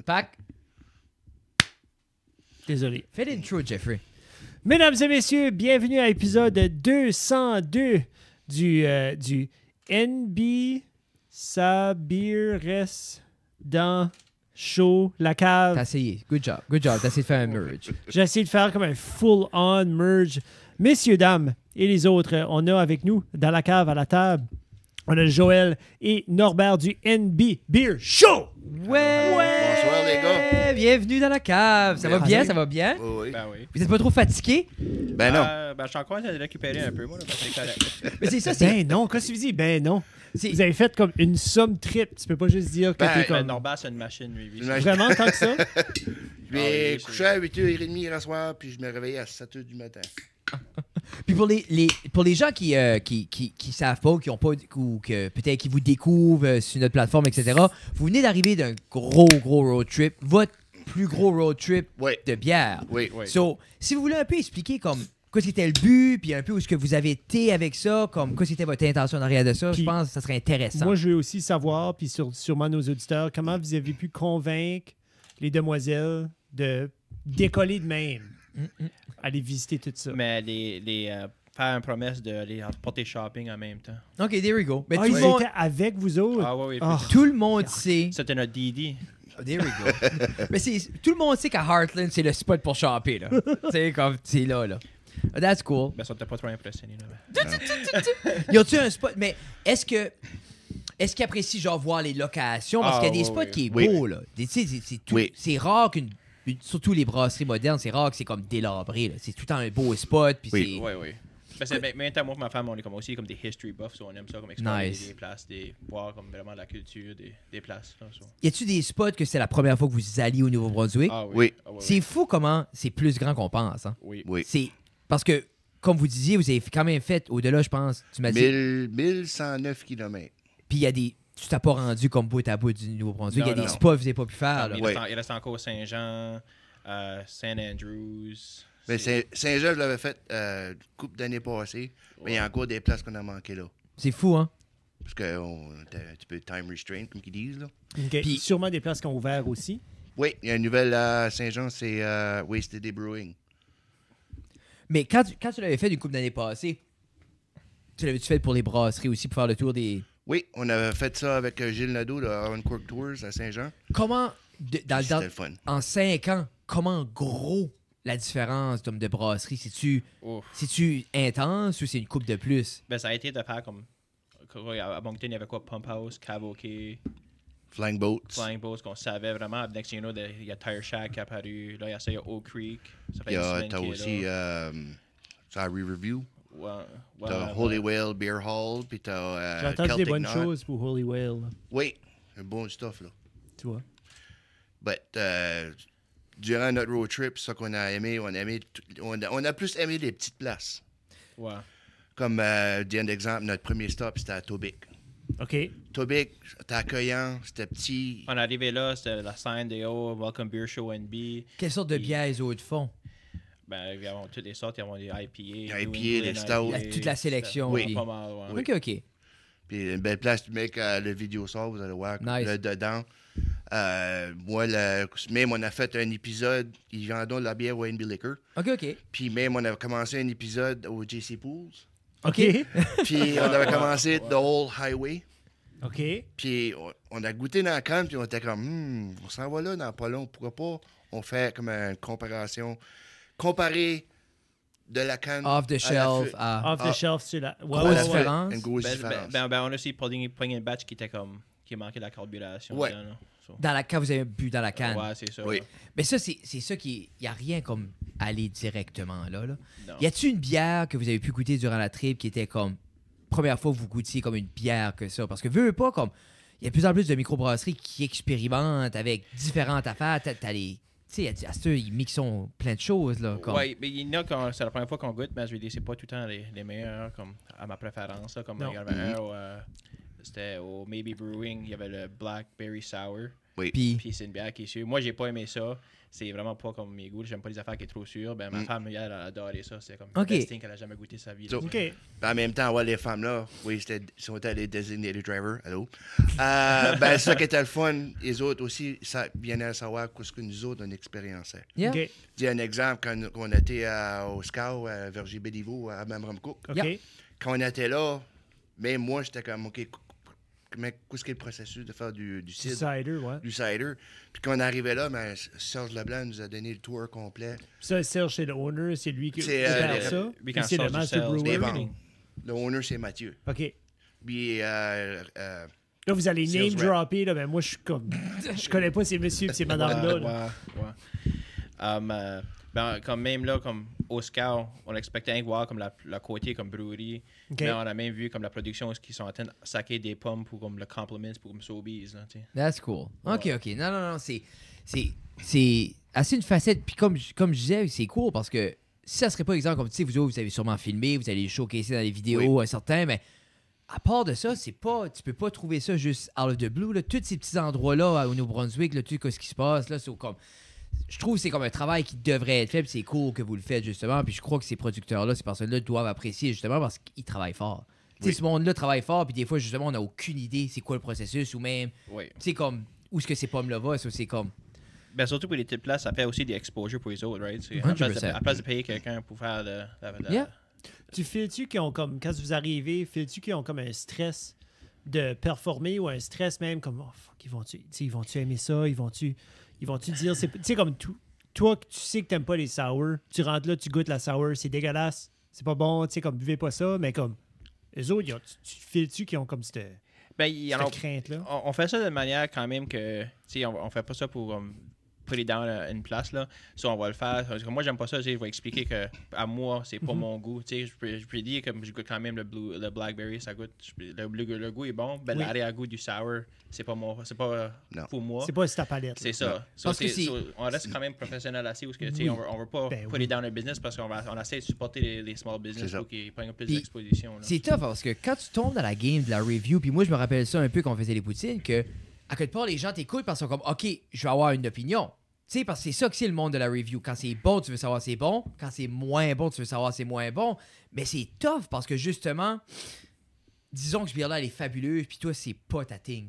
Pac. Désolé. Fais l'intro, Jeffrey. Mesdames et messieurs, bienvenue à l'épisode 202 du NB Sabires dans Show La Cave. T'as essayé. Good job. Good job. T'as essayé de faire un merge. J'ai essayé de faire comme un full-on merge. Messieurs, dames et les autres, on a avec nous dans la cave à la table, on a Joël et Norbert du NB Beer Show. Ouais. Bonsoir, les gars. Bienvenue dans la cave. Ça va Merci. bien? Ça va bien? Oui. Ben oui. Vous êtes pas trop fatigué? Ben non. Ben, je suis encore en train de récupérer un peu, moi, là, parce que c'est correct. Mais c'est ça, c'est... Ben non, qu'est-ce que tu dis? Ben non. c'est- Vous avez fait comme une somme triple. Tu peux pas juste dire que Ben, t'es Ben, comme... Norbert, c'est une machine, lui. Une machine. Vraiment tant que ça? Je vais coucher à 8h30 hier soir, puis je me réveillais à 7h du matin. Puis pour les gens qui savent pas, qui ont pas, ou que peut-être qui vous découvrent sur notre plateforme, etc., vous venez d'arriver d'un gros road trip. Votre plus gros road trip Oui. de bière. Oui. Oui. So, si vous voulez un peu expliquer comme quoi c'était le but, puis un peu où est-ce que vous avez été avec ça, comme quoi c'était votre intention en arrière de ça, Puis, je pense que ça serait intéressant. Moi, je veux aussi savoir, puis sûrement nos auditeurs, comment vous avez pu convaincre les demoiselles de décoller de même, aller visiter tout ça. Mais faire une promesse d'aller porter shopping en même temps. OK, there we go. Mais Ah, tout, ils le monde, étaient avec vous autres? Ah, oui, oui. Ah. tout le monde sait... C'était notre Didi. There we go. Mais tout le monde sait qu'à Heartland, c'est le spot pour shopper, là. C'est comme, c'est là. That's cool. Ben, ça t'es pas trop impressionné, là. Y a-tu un spot? Mais est-ce qu'ils apprécient, genre, voir les locations? Parce qu'il y a des oui, spots oui. qui est Oui. beau, là. Tu sais, Oui. c'est rare surtout les brasseries modernes, c'est rare que c'est comme délabré, là. C'est tout le temps un beau spot, puis Oui. Oui, oui. Ben, c'est même temps, moi et ma femme, on est comme aussi comme des history buffs, so on aime ça, comme explorer Nice. des places, voir comme vraiment la culture des places. Là, so. Y a-tu des spots que c'est la première fois que vous alliez au Nouveau-Brunswick? Ah oui. Oui. Ah, oui, C'est fou comment c'est plus grand qu'on pense, hein? oui. Oui. C'est... Parce que, comme vous disiez, vous avez quand même fait au-delà, je pense, tu m'as dit... 1109 km. Puis il y a des... Tu t'as pas rendu comme bout à bout du Nouveau-Brunswick. Il y a Non, des non. spots que vous n'avez pas pu faire. Là. Ouais. Il reste encore Saint-Jean, St. Andrews. Mais Saint-Jean, je l'avais fait une couple d'années passées, mais il y a encore des places qu'on a manquées là. C'est fou, hein? Parce qu'on était un petit peu time restraint, comme ils disent. Là. OK. Puis- Sûrement des places qui ont ouvert aussi. Oui, il y a une nouvelle à Saint-Jean, c'est Wasted Day Brewing. Mais quand tu l'avais fait d'une couple d'années passées, tu l'avais-tu fait pour les brasseries aussi, pour faire le tour des... Oui, on avait fait ça avec Gilles Nadeau de On Cork Tours à Saint-Jean. Comment, C'était le fun. en 5 ans, comment gros la différence de brasserie? Ouf. C'est-tu intense ou c'est une coupe de plus? Ben, ça a été de faire comme. À Moncton, il y avait quoi? Pump House, Cavoke, Flying Boats. Flying Boats, qu'on savait vraiment. Next thing you know, il y a Tire Shack qui est apparu. Là, il y a ça, il y a Oak Creek. Ça fait Puis une semaine t'as qu'il est aussi là. ça Review. Ouais, T'as Holy Whale Beer Hall, puis t'as J'ai entendu des Celtic bonnes Knot. choses pour Holy Whale, là, Oui, un bon stuff, là. tu vois. But, durant notre road trip, ça qu'on a aimé, on a plus aimé les petites places. Ouais. Comme, d'un exemple, notre premier stop, c'était à Tobic. OK. Tobic, c'était accueillant, c'était petit. On est arrivé là, c'était la scène des Welcome Beer Show NB. Quelle sorte de bière les autres font? Ben, ils ont toutes les sortes, ils ont des IPA. IPA, New des England stouts. IPA, Toute la sélection, c'était oui. Pas mal, ouais. Oui. OK. Puis une belle place, mec, le vidéo sort, vous allez voir, Nice. là dedans. Moi, même on a fait un épisode, ils vendent la bière au NB Liquor. OK. Puis même on a commencé un épisode au JC Pools. OK. Puis on avait commencé The Whole Highway. OK. Puis on a goûté dans la canne, puis on était comme, on s'en va là dans pas long, pourquoi pas? On fait comme une comparation, comparer de la canne Off the à la shelf feu- à... Off the shelf, c'est la... Ouais, Grosse ouais, ouais. différence. Une grosse Ben, différence. on a aussi pogné une batch qui était comme. Qui manquait de la carburation. Ouais. dedans, là. So. Quand vous avez bu dans la canne. Ouais, c'est ça. Oui. là. Mais ça, c'est ça qui... Il n'y a rien comme aller directement là. Non. Y a-tu une bière que vous avez pu goûter durant la trip qui était comme... Première fois que vous goûtiez comme une bière que ça? Parce que veux pas comme... Il y a de plus en plus de microbrasseries qui expérimentent avec différentes affaires. T'as les... Tu sais, à ceux, ils mixent plein de choses, là. Comme... Ouais, mais il y en a quand c'est la première fois qu'on goûte, mais je veux dire, c'est pas tout le temps les meilleurs, comme à ma préférence. Là, comme Non. il y en avait un c'était au Maybe Brewing, il y avait le Blackberry Sour. Oui. Puis, Puis c'est une bière qui est sûre. Moi, j'ai pas aimé ça. C'est vraiment pas comme mes goûts. J'aime pas les affaires qui sont trop sûres. Ben, ma femme, hier, elle a adoré ça. C'est comme Ok. le best thing qu'elle a jamais goûté de sa vie. So- là. OK. Puis en même temps, ouais, les femmes-là, oui, sont les designated drivers. Allô? Ben, ça qui était le fun, les autres aussi, ça bien à savoir ce que nous autres, on expériençait. yeah. OK. Je dis un exemple, quand on était au SCAO, à Vergy-Béliveau, à Memramco, OK. Yeah. quand on était là, même moi, j'étais comme, OK, qu'est-ce qu'est le processus de faire du cidre? Cider, ouais. Du cider. Puis quand on arrivait là, ben, Serge Leblanc nous a donné le tour complet. Ça, Serge, c'est le owner, c'est lui qui C'est, opère les- ça. We Et can c'est le source the master sales, brewer. les marketing. ventes. Le owner, c'est Mathieu. OK. Puis, Là, vous allez Sales name rep. dropper, là, ben moi, je suis comme... Je connais pas ces messieurs et ces madames-là. là. Ouais. Ben, comme même là, comme au Scout, on expectait voir comme la côté comme brewerie. OK. Mais on a même vu comme la production, où ils sont en train de saquer des pommes pour comme le Compliments, pour comme Sobeys. Là, tu sais. That's cool. OK. Non, c'est assez une facette. Puis comme je disais, c'est cool parce que si ça serait pas exemple, comme tu sais, vous autres, vous avez sûrement filmé, vous allez les showcaser dans les vidéos, un certain, mais à part de ça, c'est pas, tu peux pas trouver ça juste out of the blue. Là. Tous ces petits endroits-là au Nouveau-Brunswick, là, tout ce qui se passe, là, c'est comme... Je trouve que c'est comme un travail qui devrait être fait, puis c'est cool que vous le faites, justement. Puis je crois que ces producteurs-là, ces personnes-là doivent apprécier, justement, parce qu'ils travaillent fort. Tu sais, Oui. ce monde-là travaille fort, puis des fois, justement, on n'a aucune idée c'est quoi le processus, ou même, Oui. tu sais, comme, où est-ce que ces pommes-là vont, ça, c'est comme... Ben, surtout pour les petites places, ça fait aussi des exposures pour les autres, right? C'est- 100%. À place de payer quelqu'un pour faire Yeah. Tu files-tu qui ont comme, quand vous arrivez, files-tu qui ont comme un stress de performer ou un stress même comme, oh fuck, ils vont-tu aimer ça? Ils vont-tu dire, tu sais, comme tout. Toi, tu sais que t'aimes pas les sour, tu rentres là, tu goûtes la sour, c'est dégueulasse, c'est pas bon, tu sais, comme, buvez pas ça, mais comme, eux autres, tu files-tu qui ont comme cette Ben, il y en a- crainte-là? on fait ça de manière quand même que, tu sais, on fait pas ça pour put it down une place, là. Ça, on va le faire. Parce que moi, j'aime pas ça. Je vais expliquer que à moi, c'est pas mon goût. Tu sais, je peux dire que je goûte quand même le blackberry, ça goûte. Le goût est bon. Ben, Oui. l'arrière-goût du sour, c'est pas Non. pour moi. C'est pas ta palette. C'est là. ça. Parce que c'est- On reste quand même professionnel assez parce que, tu sais, Oui. on veut pas Ben put oui. it down un business parce qu'on essaie de supporter les small business C'est ça. pour qu'ils prennent plus Puis, d'exposition. là. C'est tough parce que quand tu tombes dans la game de la review, puis moi je me rappelle ça un peu quand on faisait les poutines, que à quelque part les gens t'écoutent parce qu'ils sont comme OK, je vais avoir une opinion. Tu sais, parce que c'est ça que c'est le monde de la review. Quand c'est bon, tu veux savoir c'est bon. Quand c'est moins bon, tu veux savoir c'est moins bon. Mais c'est tough parce que justement, disons que ce bière-là elle est fabuleuse, puis toi c'est pas ta thing.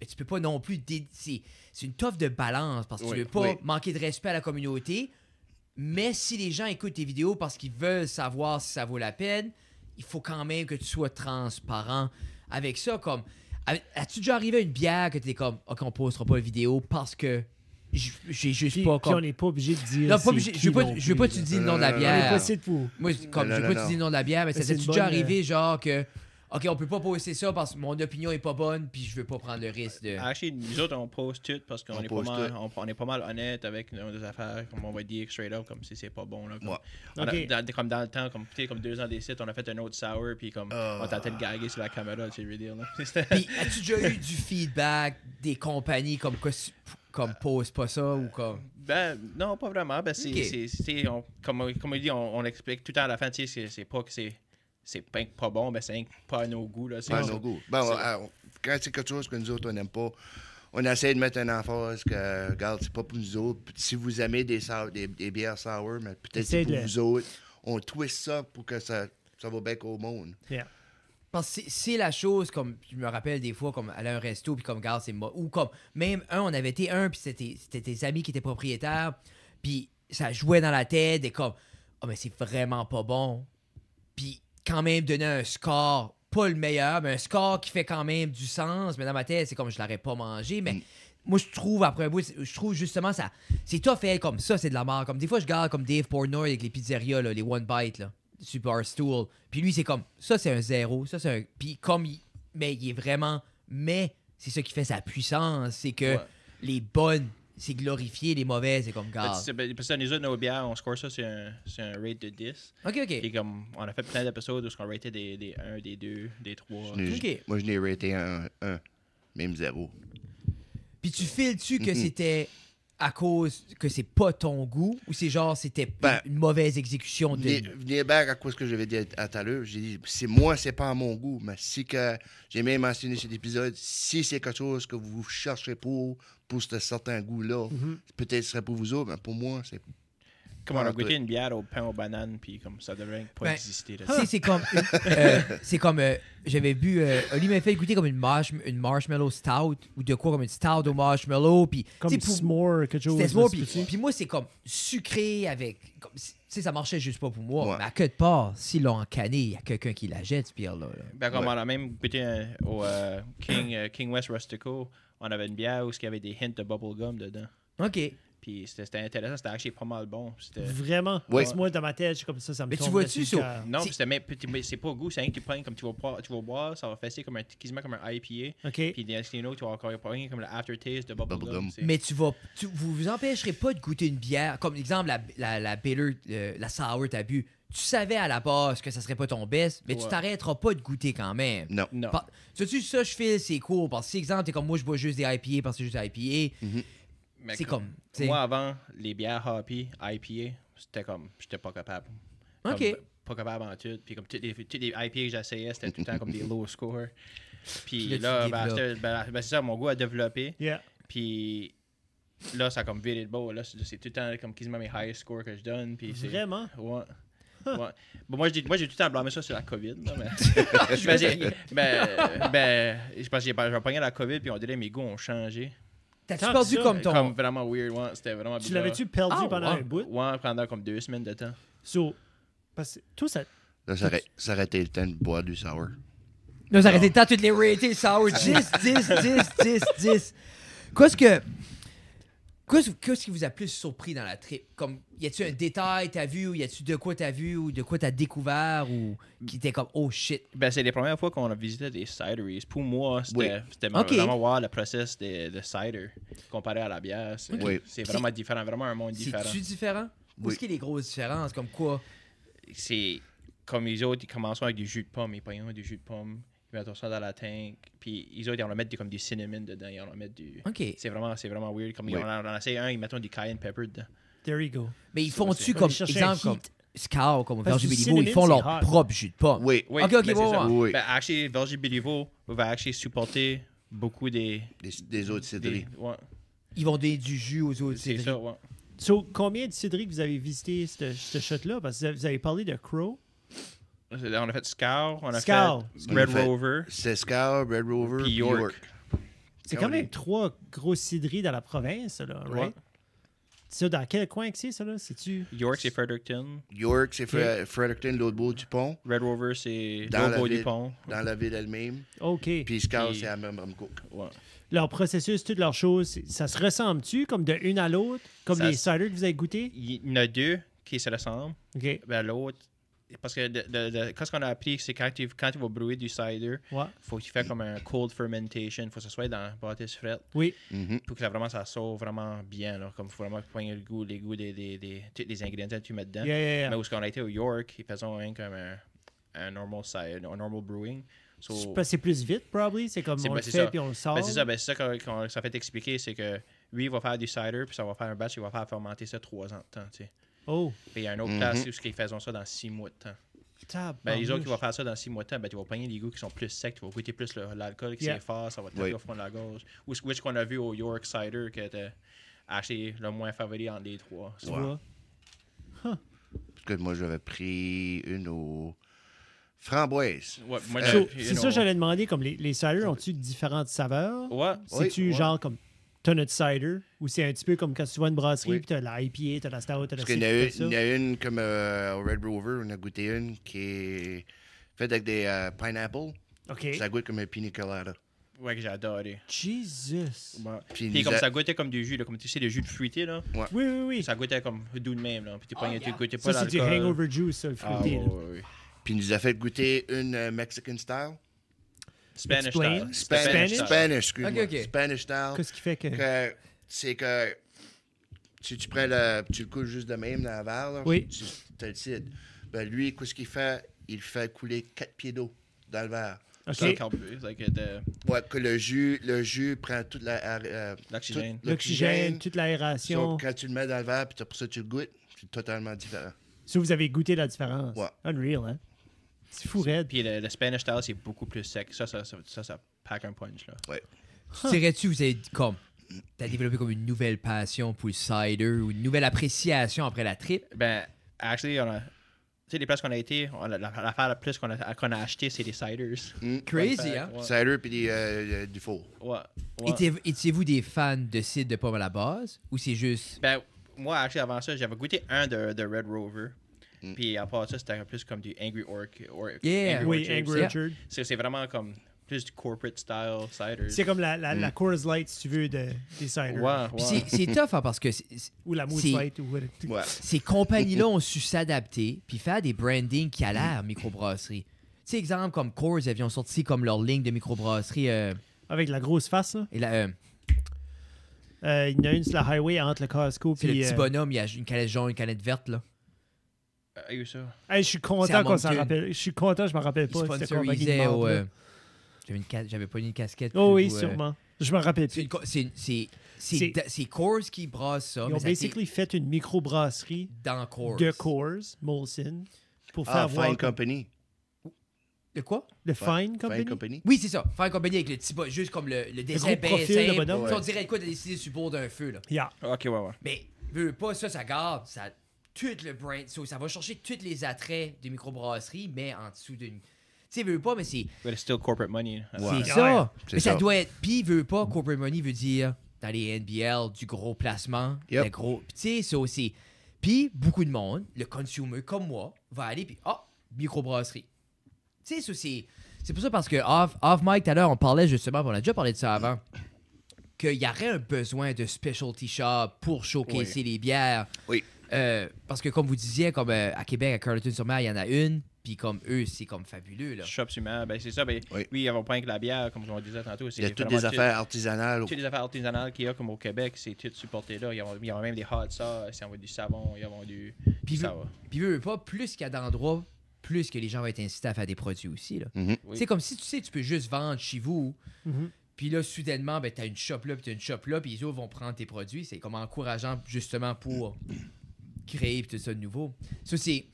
Mais tu peux pas non plus. C'est une tough de balance parce que tu Oui, veux pas oui. manquer de respect à la communauté. Mais si les gens écoutent tes vidéos parce qu'ils veulent savoir si ça vaut la peine, il faut quand même que tu sois transparent avec ça. Comme, as-tu déjà arrivé à une bière que tu es comme, OK, on postera pas la vidéo parce que j'ai juste Puis, pas puis comme. on n'est pas obligé de dire. Non, pas c'est obligé. qui Je veux pas, non je veux pas que plus, tu là. dis le nom de la Non, non, On n'est bière. pas ici pour. Moi, comme, Non, je veux non, pas que tu non. dis le nom de la bière, mais ça c'est t'est une déjà bonne, arrivé, genre que, OK, on peut pas poster ça parce que mon opinion est pas bonne, puis je veux pas prendre le risque de. Actually, nous autres, on poste tout parce qu'on On est, pas poste mal, on est pas mal honnête avec nos affaires, comme on va dire straight up, comme si c'est pas bon. Là, comme, Ouais. on a- Ok. comme dans le temps, comme, tu sais, comme 2 ans des sites, on a fait un autre sour, puis comme on tentait de gaguer sur la caméra, c'est ridicule. Là. C'était- Puis, as-tu déjà eu du feedback des compagnies comme quoi, comme pose pas ça ou comme. Ben, non, pas vraiment. Ben, Ok. comme on dit, on explique tout le temps à la fin, tu sais, c'est pas que c'est pas bon, ben c'est pas à nos goûts. Là, c'est Pas à nos goûts. Bon, quand c'est quelque chose que nous autres, on n'aime pas, on essaie de mettre un emphase que, regarde, c'est pas pour nous autres. Si vous aimez des bières sour, mais peut-être c'est pour Essaie de- vous autres. On twist ça pour que ça va bien au monde. Yeah. Parce que c'est la chose, comme je me rappelle des fois, comme aller à un resto, puis comme, regarde, c'est ou comme, même on avait été puis c'était tes amis qui étaient propriétaires, puis ça jouait dans la tête, et comme, oh, mais c'est vraiment pas bon. Puis quand même donner un score, pas le meilleur, mais un score qui fait quand même du sens, mais dans ma tête, c'est comme, je l'aurais pas mangé, mais. Moi, je trouve, après un bout, je trouve justement ça. C'est tough fait comme ça, c'est de la merde. Comme des fois, je regarde comme Dave Portnoy avec les pizzerias, là, les One Bite, là. Super Stool. Puis lui, c'est comme, ça, c'est un 0. Ça, c'est un. Puis comme, mais il est vraiment. Mais c'est ça qui fait sa puissance. C'est que Ouais. les bonnes, c'est glorifié, les mauvaises, c'est comme, Ben, garde. parce que nous autres, nos bières, on score ça sur un rate de 10. Ok, ok. Et comme, on a fait plein d'épisodes où on ratait des 1, des 2, des 3. Ok. Moi, je n'ai raté un, même 0. Puis tu files-tu que c'était à cause que c'est pas ton goût ou c'est genre c'était une mauvaise exécution de... Venez back à quoi ce que j'avais dit à tout à l'heure. J'ai dit, c'est moi, c'est pas à mon goût. Mais si que j'ai même mentionné cet épisode, si c'est quelque chose que vous cherchez pour ce certain goût-là, peut-être ce serait pour vous autres, mais pour moi, c'est... Comme on a goûté une bière au pain aux bananes, puis comme ça devrait pas exister. Là. C'est comme j'avais bu, Oli m'a fait goûter comme une marshmallow stout ou de quoi comme une stout au marshmallow, puis comme s'more quelque chose. C'était s'more, puis moi c'est comme sucré avec, ça marchait juste pas pour moi. Ouais. Mais à quelque part, s'ils l'ont encanné, il y a quelqu'un qui la jette, ce bière-là. Ben, comme on a même goûté au King West Rustico, on avait une bière où il y avait des hints de bubblegum dedans. OK. Puis c'était intéressant, c'était actually pas mal bon. Vraiment? Oui. Moi, dans ma tête, je suis comme ça me Mais tu tombe vois-tu dessus, ça? Non, c'est pas goût, c'est rien que tu prends comme tu vas boire, ça va fesser comme quasiment comme un IPA. OK. Puis des tu vas encore prendre comme l'aftertaste de bubblegum. Mais vous vous empêcherez pas de goûter une bière, comme exemple la Baylor, la sour t'as bu. Tu savais à la base que ça serait pas ton best, mais tu t'arrêteras pas de goûter quand même. Non. Sais-tu, ça, je fais, c'est cool. Parce que, si, exemple, t'es comme moi, je bois juste des IPA parce que c'est juste des IPA. Mais C'est comme. Moi, avant, les bières hoppy, IPA, c'était comme. J'étais pas capable. Comme, OK. Pas capable en tout. Puis comme toutes les IPA que j'essayais, c'était tout le temps comme des low scores. Puis là, là, c'est ça, mon goût a développé. Yeah. Puis là, ça a comme viré de beau. Là, c'est tout le temps comme quasiment mes high scores que je donne. Puis Vraiment? Ouais. Ouais. Bon, moi, j'ai tout le temps blâmé ça sur la COVID. Là, mais... je pense que j'ai pogné la COVID, puis on dirait que mes goûts ont changé. T'as-tu Tant perdu que ça, comme ton. Comme vraiment weird, ouais. C'était vraiment Tu bizarre. l'avais-tu perdu pendant un bout? Ouais, pendant comme 2 semaines de temps. So, parce que tout ça... Là, ça aurait été le temps de boire du sour. Nous arrêtez de temps toutes les ratés sour. 10, 10. Qu'est-ce qui vous a plus surpris dans la trip? Comme, y a-tu un détail t'as vu, ou y a-tu de quoi t'as vu, ou de quoi t'as découvert, ou qui était comme, oh shit? Ben, c'est les premières fois qu'on a visité des cideries. Pour moi, c'était vraiment voir le process de cider comparé à la bière. C'est vraiment différent, vraiment un monde différent. C'est-tu différent? Où est-ce qu'il y a les grosses différences? Comme quoi? C'est comme les autres, ils commencent avec du jus de pomme. Ils prennent du jus de pomme, ils mettent ça dans la tank. Puis les autres, ils vont mettre comme du cinnamon dedans. Ils vont mettre du... OK. C'est vraiment weird. Comme on en essaie un, ils mettent du cayenne pepper dedans. There you go. Mais ils font-tu comme, exemple, comme Scout, comme Parce Virgin que Béliveau, ils cinnamon, font c'est leur hot. propre jus de pomme. Oui. Oui, OK, ben, c'est ça. Oui. Ben, actually, Virgin Béliveau va actually supporter beaucoup des Des autres cidreries. ouais, Ils vont donner du jus aux autres c'est cidreries. ça, ouais. So, combien de cidreries que vous avez visité ce shot-là? Parce que vous avez parlé de Crow. On a fait Scout, on a Scout. fait Red Rover, C'est Scout, Red Rover, puis puis York. York. C'est quand même 3 grosses cidreries dans la province, là, right? Ouais. Ça, dans quel coin que c'est, ça, là? C'est-tu... York, c'est Fredericton. York, c'est Fredericton, l'autre bout du pont, Red Rover, c'est Dans la l'autre bout du ville. pont. dans la ville elle-même. OK. Puis Scout, Puis- c'est à Memramcook. Ouais. Leur processus, toutes leurs choses, ça se ressemble-tu comme de une à l'autre? Comme Ça les se- ciders que vous avez goûtés? Il y en a 2 qui se ressemblent. OK. Ben, l'autre, parce que ce qu'on a appris, c'est quand tu vas brûler du cider, Ouais. faut que tu fasses comme un cold fermentation. Faut que ça soit dans la bâtisse frette. Oui. Pour que ça sorte vraiment bien. Là, comme il faut vraiment prendre les goûts tous les ingrédients que tu mets dedans. Yeah. Mais où on a été au York, ils faisaient rien comme un normal cider, un normal brewing. So, C'est parce que c'est plus vite, probably. C'est comme on le c'est fait ça. puis on le sort. Ben, c'est ça qu'on ça fait expliquer, c'est que lui, il va faire du cider, puis ça va faire un batch, il va faire fermenter ça 3 ans de temps. Tu sais. Oh. Puis il y a une autre place où ils font ça dans 6 mois de temps. Ben, les autres qui vont faire ça dans 6 mois de temps, ben, tu vas prendre des goûts qui sont plus secs, tu vas goûter plus l'alcool qui c'est fort, ça va te taper au fond de la gorge. Ou ce qu'on a vu au York Cider, qui était acheté le moins favori entre les 3. Tu vois? Parce que moi, j'avais pris une aux framboises. Ouais, moi, So, j'avais pris c'est une ça, au- j'allais demander, comme les ciders, ont-tu différentes saveurs? Ouais. C'est-tu Oui, genre comme t'as notre cider ou c'est un petit peu comme quand tu vas à une brasserie Oui. puis t'as la IPA, t'as la stout, t'as la Parce qu'il y en a une comme au Red Rover, on a goûté une qui est faite avec des pineapple. OK. Ça goûte comme un pina colada. Ouais, que j'ai adoré. Jesus. Ouais. Puis Puis nous comme a- ça goûtait comme du jus, là, comme tu sais, le jus de fruité, là. Oui. Ça goûtait comme doux de même, là. Puis tu goûtais Ça, pas c'est du l'alcool. hangover juice, ça, le Ah, fruité. ouais, là. ouais. Puis il nous a fait goûter une Mexican style. Spanish Explain. style. Spanish? Spanish, excuse-moi. Ok. Spanish style. Qu'est-ce qui fait que... C'est que tu prends tu le coules juste de même dans la verre, là, Oui. tu as le cidre. Ben lui, qu'est-ce qu'il fait? Il fait couler 4 pieds d'eau dans le verre. OK. Ouais, que le jus prend toute L'oxygène. tout L'oxygène, toute l'aération. Quand tu le mets dans le verre, puis pour ça tu le goûtes, c'est totalement différent. Si vous avez goûté la différence. Ouais. Unreal, hein? C'est fou, raide. Puis le Spanish style, c'est beaucoup plus sec. Ça pack un punch, là. Ouais. Tu dirais-tu, vous avez comme. T'as développé comme une nouvelle passion pour le cider ou une nouvelle appréciation après la trip? Ben, actually, tu sais, les places qu'on a été, l'affaire la plus qu'on a acheté, c'est des ciders. Crazy, hein? Ouais. Cider puis du four. Ouais. Ouais. Étiez-vous des fans de cidre de pomme à la base ou c'est juste. Ben, moi, actually, avant ça, j'avais goûté un de Red Rover. Puis à part ça, c'était plus comme du Angry Yeah. Oui, Orchard. Angry Orchard. C'est vraiment comme plus du corporate style ciders. C'est comme la Coors Light, si tu veux, des ciders. Ouais, Puis ouais. c'est tough, hein, parce que Ou la Moose C'est- Light. Ou whatever. Ouais. ces compagnies-là ont su s'adapter puis faire des brandings qui a l'air microbrasserie. Tu sais, exemple comme Coors, ils ont sorti comme leur ligne de microbrasserie. Avec la grosse face, là. Et là, Il y en a une sur la highway entre le Costco c'est le puis... petit bonhomme, il y a une canette jaune, une canette verte, là. Eu ça. Hey, je suis C'est content à qu'on s'en Moncton. rappelle. Je suis content, je me rappelle Ils pas. C'était compagnie de sponsorisaient marde, au... là. J'avais pas une casquette. Oh oui, ou, sûrement. Je me rappelle C'est plus. une co- c'est- c'est- C'est- c'est Coors qui brasse ça, Ils mais ont ça a été basically fait une microbrasserie dans Coors. de Coors, Molson, pour Ah, faire voir Fine Company. De quoi? le Fine Company. Fine Company. Oui, c'est ça. Faire une compagnie avec le petit juste comme le dessin gros bien profil de simple. bonhomme. Tu sais, on dirait quoi, t'as décidé sur le bord d'un feu, là. Yeah. Ok, ouais. Mais, veux pas, ça garde, ça tout le brand. Ça va chercher tous les attraits de microbrasserie, mais en dessous d'une. Tu sais, veux pas, mais c'est But it's still corporate money. Ouais. c'est ça. C'est Mais ça ça. doit être. Puis, veux pas, corporate money veut dire dans les NBL du gros placement. Yep. Le gros. Puis, tu sais, ça aussi. Puis, beaucoup de monde, le consumer comme moi, va aller, puis, microbrasserie. Tu sais, ça, c'est pour ça parce que off mic, tout à l'heure, on parlait justement, on a déjà parlé de ça avant, qu'il y aurait un besoin de specialty shop pour showcaser les bières. Oui. Parce que comme vous disiez, comme à Québec, à Carleton-sur-Mer, il y en a une, puis comme eux, c'est comme fabuleux, là. Shop sur ben c'est ça. Ben, Oui. oui, ils vont pas avec la bière, comme on disait tantôt. Il y a toutes des affaires artisanales. Toutes les affaires artisanales qu'il y a comme au Québec, c'est tout supporté là. Ils ont même des hot sauce, ils ont du savon, ils ont du. Puis ça veux- va. Puis veux pas, plus qu'il y a d'endroits, plus que les gens vont être incités à faire des produits aussi, là. Mhm. Oui. C'est comme si, tu sais, tu peux juste vendre chez vous, Mhm. puis là, soudainement, ben, t'as une shop là, puis t'as une shop là, puis les autres vont prendre tes produits. C'est comme encourageant, justement, pour créer puis tout ça de nouveau. Ça, c'est...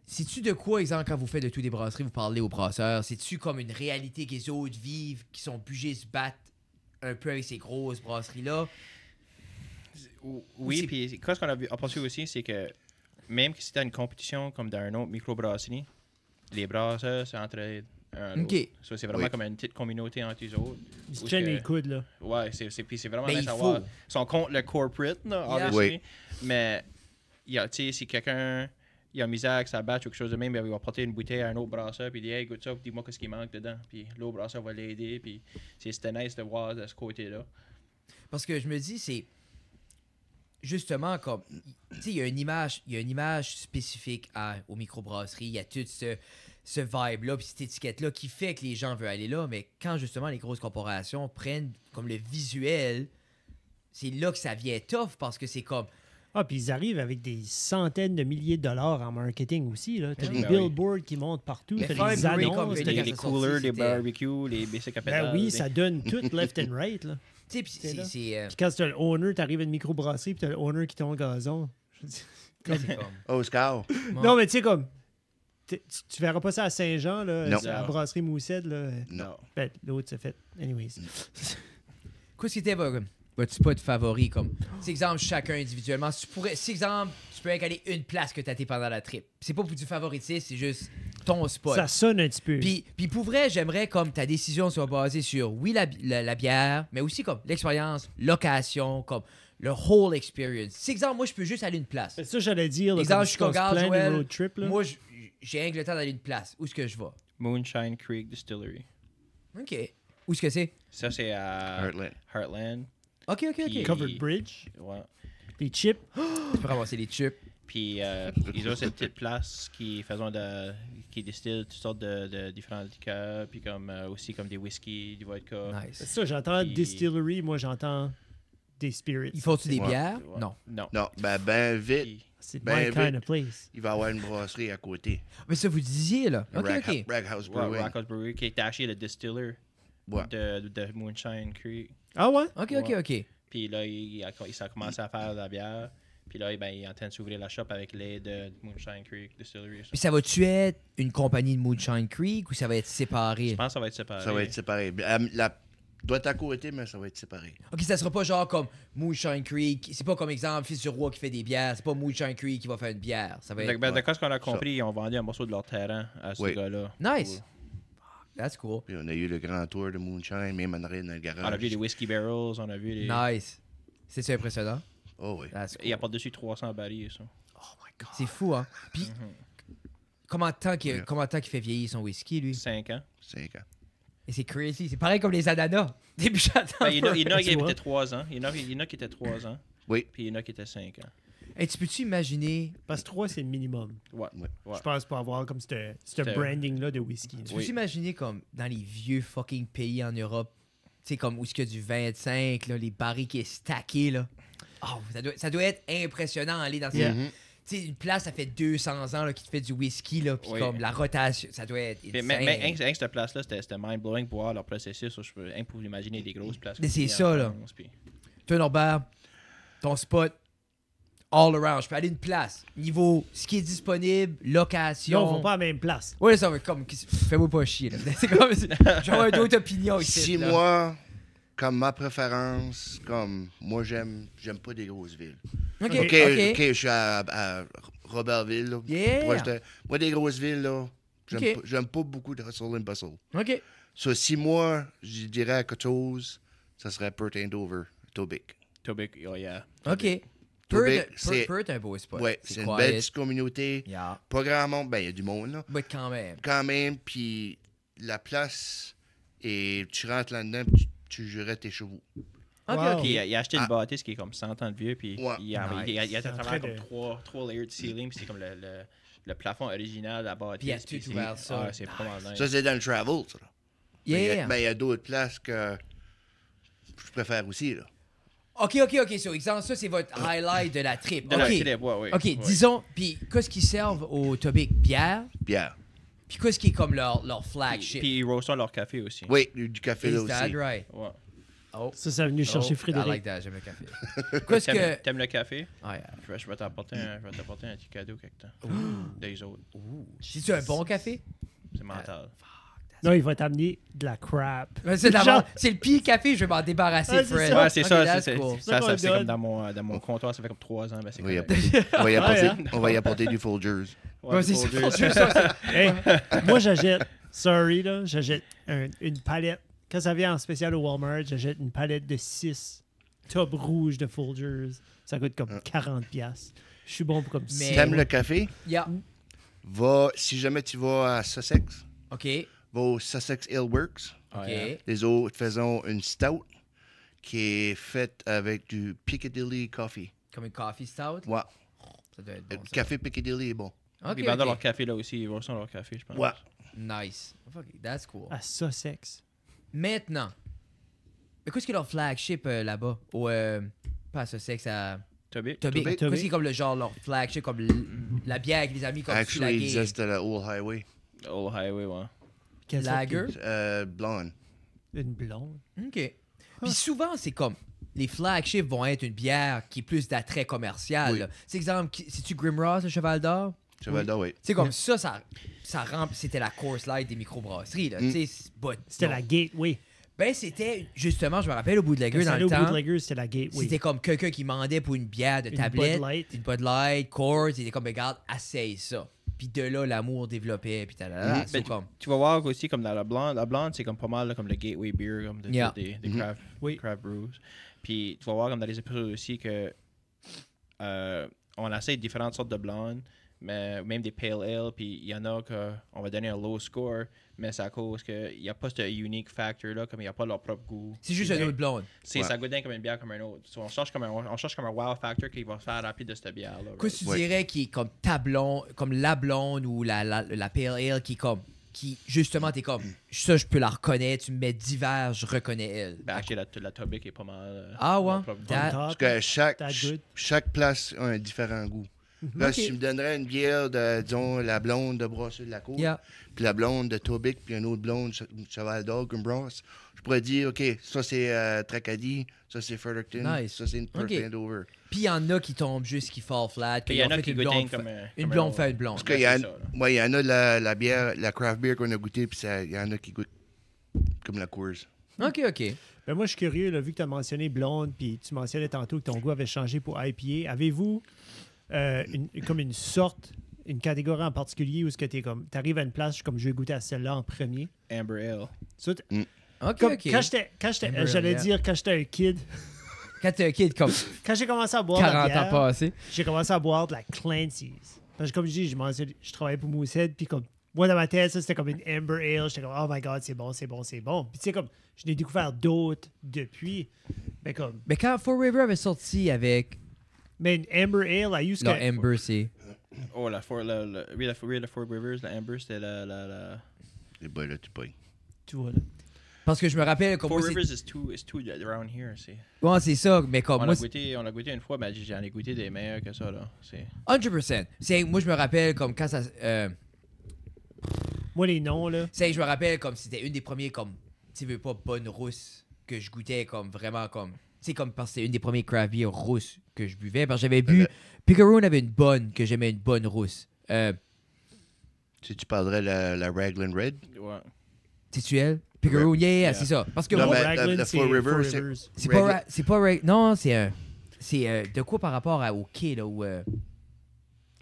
C'est-tu de quoi, exemple, quand vous faites de tout des brasseries, vous parlez aux brasseurs, c'est-tu comme une réalité que les autres vivent, qui sont obligés de se battre un peu avec ces grosses brasseries-là? Oui, c'est- puis ce qu'on a aperçu aussi, c'est que même si t'as une compétition comme dans un autre microbrasserie, les brasseurs s'entraident un à l'autre. Ok. So, c'est vraiment Oui. comme une petite communauté entre eux autres. Ils se Où tiennent que- les coudes, là. Ouais, puis c'est vraiment Ben, nice il à voir. faut. Ils sont contre le corporate, là, Yeah. obviously. Oui. Mais, tu sais, si quelqu'un il a misère avec sa batch ou quelque chose de même, ben, il va porter une bouteille à un autre brasseur, puis il dit, hey, goûte ça, dis-moi qu'est-ce qui manque dedans. Puis l'autre brasseur va l'aider, puis c'était nice de voir de ce côté-là. Parce que je me dis, c'est justement comme, tu sais, il y a une image spécifique aux microbrasseries, il y a tout ce vibe-là, puis cette étiquette-là qui fait que les gens veulent aller là, mais quand justement les grosses corporations prennent comme le visuel, c'est là que ça vient tough, parce que c'est comme, Ah, puis ils arrivent avec des centaines de milliers de dollars en marketing aussi, là. T'as Ben des oui. billboards qui montent partout, Mais t'as faire des un break comme annonces. C'était t'as Les, quand des- les ça coolers, sortit, les c'était- barbecues, les basic à pédales. Ben oui, ça donne tout left and right, là. tu sais, puis C'est là. c'est Puis quand t'as le owner, t'arrives à une microbrasserie, puis t'as le owner qui tombe le gazon. Je dis- c'est comme, Oscar. bon. Non, mais tu sais, comme... Tu verras pas ça à Saint-Jean, là, Non. c'est à la brasserie Moussette, là. Non. Ben, l'autre, c'est fait. Anyways. Qu'est-ce qui était votre spot favori, comme, c'est exemple, chacun individuellement, si tu pourrais, si exemple, tu peux aller une place que t'as été pendant la trip, c'est pas pour du favoritisme, c'est juste ton spot. Ça sonne un petit peu. Puis pour vrai, j'aimerais comme ta décision soit basée sur, oui, la bière, mais aussi comme l'expérience, location, comme le whole experience. Si exemple, moi, je peux juste aller une place. C'est ça, j'allais dire. Là, Exemple, comme je suis tu comme, casses regarde, plein de Joël, road trip, là. moi, j'ai rien que le temps d'aller une place. Où est-ce que je vais? Moonshine Creek Distillery. OK. Où est-ce que c'est? Ça, c'est à Heartland. Heartland. OK. Puis- Covered Bridge. Ouais. Les chips. Tu peux ramasser les chips. Puis ils ont cette petite place qui distille toutes sortes de différents liqueurs, puis comme aussi comme des whisky, du vodka. C'est Nice. ça, j'entends Puis- distillery, moi j'entends des spirits. Ils font-tu des Ouais. bières? Ouais. Non. Non. Non, ben vite. Puis- C'est Ben, my kind of place. Il va y avoir une brasserie à côté. Mais ça, vous disiez, là. OK, OK. Raghouse Ouais, Brewing. Rockhouse Brewery, qui est acheté le distiller Ouais. de Moonshine Creek. Ah ouais? OK, OK, OK. Puis là, il a commencé à faire de la bière. Puis là, ben, il est en train de s'ouvrir la shop avec l'aide de Moonshine Creek Distillery. Puis ça va-tu être une compagnie de Moonshine Creek ou ça va être séparé? Je pense que ça va être séparé. Ça va être séparé. Doit être à côté, mais ça va être séparé. OK, ça sera pas genre comme Moonshine Creek. C'est pas comme exemple Fils du Roi qui fait des bières. C'est pas Moonshine Creek qui va faire une bière. Ça va être... Ben, de ce qu'on a compris, ils ont vendu un morceau de leur terrain à ce Oui. gars-là. Nice. That's cool. Puis on a eu le grand tour de Moonshine, même en arrière dans le garage. On a vu les Whiskey Barrels, on a vu les... Nice. C'est-tu impressionnant? Oh oui. That's cool. Il apporte dessus 300 barils, ça. C'est fou, hein? Puis, comment de temps qu'il fait vieillir son whisky, lui? 5 ans. 5 ans. Et c'est crazy. C'est pareil comme les ananas. Début j'attends. Ben, il y en a qui Tu vois. étaient 3 ans. Il y en a qui étaient 3 ans. Oui. Puis il y en a qui étaient 5 ans. Hey, tu peux-tu imaginer... Parce que 3, c'est le minimum. Ouais. Ouais. Ouais. Je pense pour avoir comme ce C'était- branding-là de whisky. Tu là. peux imaginer comme dans les vieux fucking pays en Europe, tu sais, comme où il y a du 25, là, les barils qui est stacké, là. Oh, ça doit être impressionnant aller dans ces... Mhm. Tu sais, une place, ça fait 200 ans là, qui te fait du whisky, là, puis Oui. comme la rotation, ça doit être Puis, insane. mais rien que cette place-là, c'était mind-blowing pour voir leur processus. Je peux rien pour imaginer des grosses places. Mais c'est comme ça, ça, en là. France, puis- Toi, Norbert, ton spot, all around, je peux aller une place. Niveau, ce qui est disponible, Là, location... on va pas à la même place. Ouais, ça va comme... Fais-moi pas chier, là. C'est comme... J'aurais d'autres opinions ici, Si là. moi, comme ma préférence, comme moi, j'aime pas des grosses villes. OK, OK, OK. je suis à Robertville. Là, Yeah. proche moi, des grosses villes, là, OK. j'aime pas beaucoup de hustle and bustle. OK. So, si moi, je dirais quelque chose, ça serait Perth Andover, Tobic. Tobic, oh yeah. OK. Tobic, Perth est un beau spot. Ouais, c'est une quiet. belle petite communauté. Yeah. Pas grand monde, ben il y a du monde, là. Mais quand même. Quand même, puis la place, et tu rentres là-dedans, puis tu jurais tes chevaux. OK, Wow. OK. Puis il a acheté une Ah. bâtisse qui est comme 100 ans de vieux, puis Ouais. il a Nice. à C'est en travers train comme de- 3 layers de ceiling, puis c'est comme le plafond original de la bâtisse. Puis il a tout c'est- ouvert ça. Ah, c'est vraiment nice. Ça, c'est dans le travel, ça. Là. Yeah. Mais il y a d'autres places que je préfère aussi, là. OK. So, exemple, ça, c'est votre highlight de la trip. De OK. la trip, ouais. OK, Ouais. disons, puis qu'est-ce qu'ils servent au Tobic? Bière? Bière. Puis qu'est-ce qui est comme leur flagship? Puis ils roastent leur café aussi. Oui, du café là Is that aussi. right? Ouais. Oh. Ça, c'est venu chercher I Frédéric. like that, j'aime le café. Qu'est-ce que... T'aimes le café? Ah, yeah. Je vais t'apporter un petit cadeau quelque temps. Des autres. C'est-tu un bon café? C'est mental. Non, il va t'amener de la crap. C'est Genre- d'abord, c'est le pire café, je vais m'en débarrasser, Ouais, c'est Fred. ça. Ouais, c'est Ok, ça. that's c'est cool. ça qu'on c'est donne. comme dans mon comptoir, ça fait comme 3 ans. Ben, c'est On va y correct. apporter, on va y apporter, hein? on va y apporter du Folgers. Ouais, c'est ça. Folgers. Hey, moi, j'achète, sorry, là, j'achète une palette. Quand ça vient en spécial au Walmart, j'achète une palette de 6 tubs rouges de Folgers. Ça coûte comme 40$. Je suis bon pour comme Mais- 6. T'aimes le café? Yeah. Si jamais tu vas à Sussex, OK. va au Sussex Ale Works. OK. Ouais. Les autres faisons une stout qui est faite avec du Piccadilly Coffee. Comme une coffee stout? Ouais. Ça doit être Le bon, ça. café Piccadilly est bon. OK, Ils vendent OK. leur café là aussi. Ils roastent leur café, je pense. Ouais. Nice. Fuck it, that's cool. À Sussex. Maintenant, mais qu'est-ce qui est leur flagship là-bas? Au, pas à Sussex, à Tobic? Tobic. Tobic. Qu'est-ce qui est comme le genre, leur flagship, comme la bière avec les amis, comme sur la Actually, game? ils disaient c'était la Old Highway. Old Highway, ouais. Quelle sorte Lager? Blonde. Une blonde. OK. Puis souvent, c'est comme... Les flagships vont être une bière qui est plus d'attrait commercial. Oui. là. C'est exemple, c'est-tu Grimross, le Cheval d'Or? Cheval d'Or, oui. C'est comme ça rend... C'était la course light des microbrasseries. Là. Tu sais, C'était non. la Gateway. Ben, c'était... Justement, je me rappelle, au bout de la Quand gueule, ça dans allait le au bout temps... de Lager, c'était la Gateway. C'était comme quelqu'un qui demandait pour une bière de Une tablette. Bud Light. Une Bud Light, Coors. Il était comme, regarde, essaye ça. Puis de là, l'amour développait. Puis Mhm. c'est comme... Tu vas voir aussi comme dans la blonde. La blonde, c'est comme pas mal là, comme le gateway beer, comme Yeah. des Mhm. Oui. craft brews. Puis tu vas voir comme dans les épisodes aussi que on essaie différentes sortes de blondes, mais même des pale ale. Puis il y en a qu'on va donner un low score, mais c'est à cause qu'il n'y a pas ce unique factor là, comme il n'y a pas leur propre goût. C'est juste un autre blonde. C'est Ouais. ça goûte bien comme une bière comme un autre. So, on cherche comme un wow factor qui va faire rapide de cette bière là. Qu'est-ce que tu Ouais. dirais qui est comme ta blonde, comme la blonde ou la pale ale qui est comme... Qui, justement, t'es comme... Ça, je peux la reconnaître. Tu me mets divers, je reconnais elle. Ben, actually, la Tobic est pas mal. Ah ouais? leur propre goût. That- Parce que That good. chaque place a un différent goût. Là, Ok. si tu me donnerais une bière de, disons, la blonde de Brasseur de la Côte, Yeah. puis la blonde de Tobic, puis une autre blonde Cheval d'Orgue, une Bronze, je pourrais dire, OK, ça c'est Tracadie, ça c'est Fredericton, Nice. ça c'est une Perth Ok. Andover. Puis il y en a qui tombent juste, qui fall flat. Puis il y en a qui une goûtent blonde, comme une blonde fait une blonde. Parce qu'il y, a- c'est ça, là. ouais, il y en a de la bière, la craft beer qu'on a goûté, puis il y en a qui goûtent comme la Coors. OK. Ben moi, je suis curieux, là, vu que tu as mentionné blonde, puis tu mentionnais tantôt que ton goût avait changé pour IPA. Avez-vous comme une sorte, une catégorie en particulier où ce que tu arrives à une place comme je vais goûter à celle-là en premier? Amber Ale. Ça, OK, comme, OK. Quand j'étais, Amber, j'allais yeah. dire quand j'étais un kid, Quand t'es un kid comme quand j'ai commencé à boire de la 40 ans bière, passés. j'ai commencé à boire de la Clancy's. Parce que comme je dis, je travaillais pour Moosehead, puis comme moi dans ma tête, ça c'était comme une Amber Ale. J'étais comme oh my god, c'est bon. Puis tu sais comme je n'ai découvert d'autres depuis. Mais comme Mais quand Four River avait sorti avec... mais une Amber Ale, I used Non, to Amber, c'est... Oh, la Four Rivers, la Amber, c'était la... Et ben là, tu payes. tu vois là. Parce que je me rappelle comme Four moi, Rivers is too around here. Ouais, c'est ça, mais comme On moi, l'a goûté une fois, mais j'en ai goûté des meilleurs que ça, là. C'est... 100%. Moi, je me rappelle comme quand ça... Moi les noms là. je me rappelle comme c'était une des premiers comme... Tu veux pas, bonne rousse que je goûtais comme vraiment comme... C'est comme parce que c'était une des premiers craft beer rousses que je buvais. Parce que j'avais bu... Picaroon avait une bonne, que j'aimais une bonne rousse. Si tu parlerais la Raglan Red. Ouais. C'est-tu elle? Picaroon, yeah, c'est ça. Parce que Non, moi, mais Raglan, le c'est Four Rivers, Four c'est- Rivers. c'est pas... C'est pas... Non, c'est un... C'est de quoi par rapport au quai, là, où...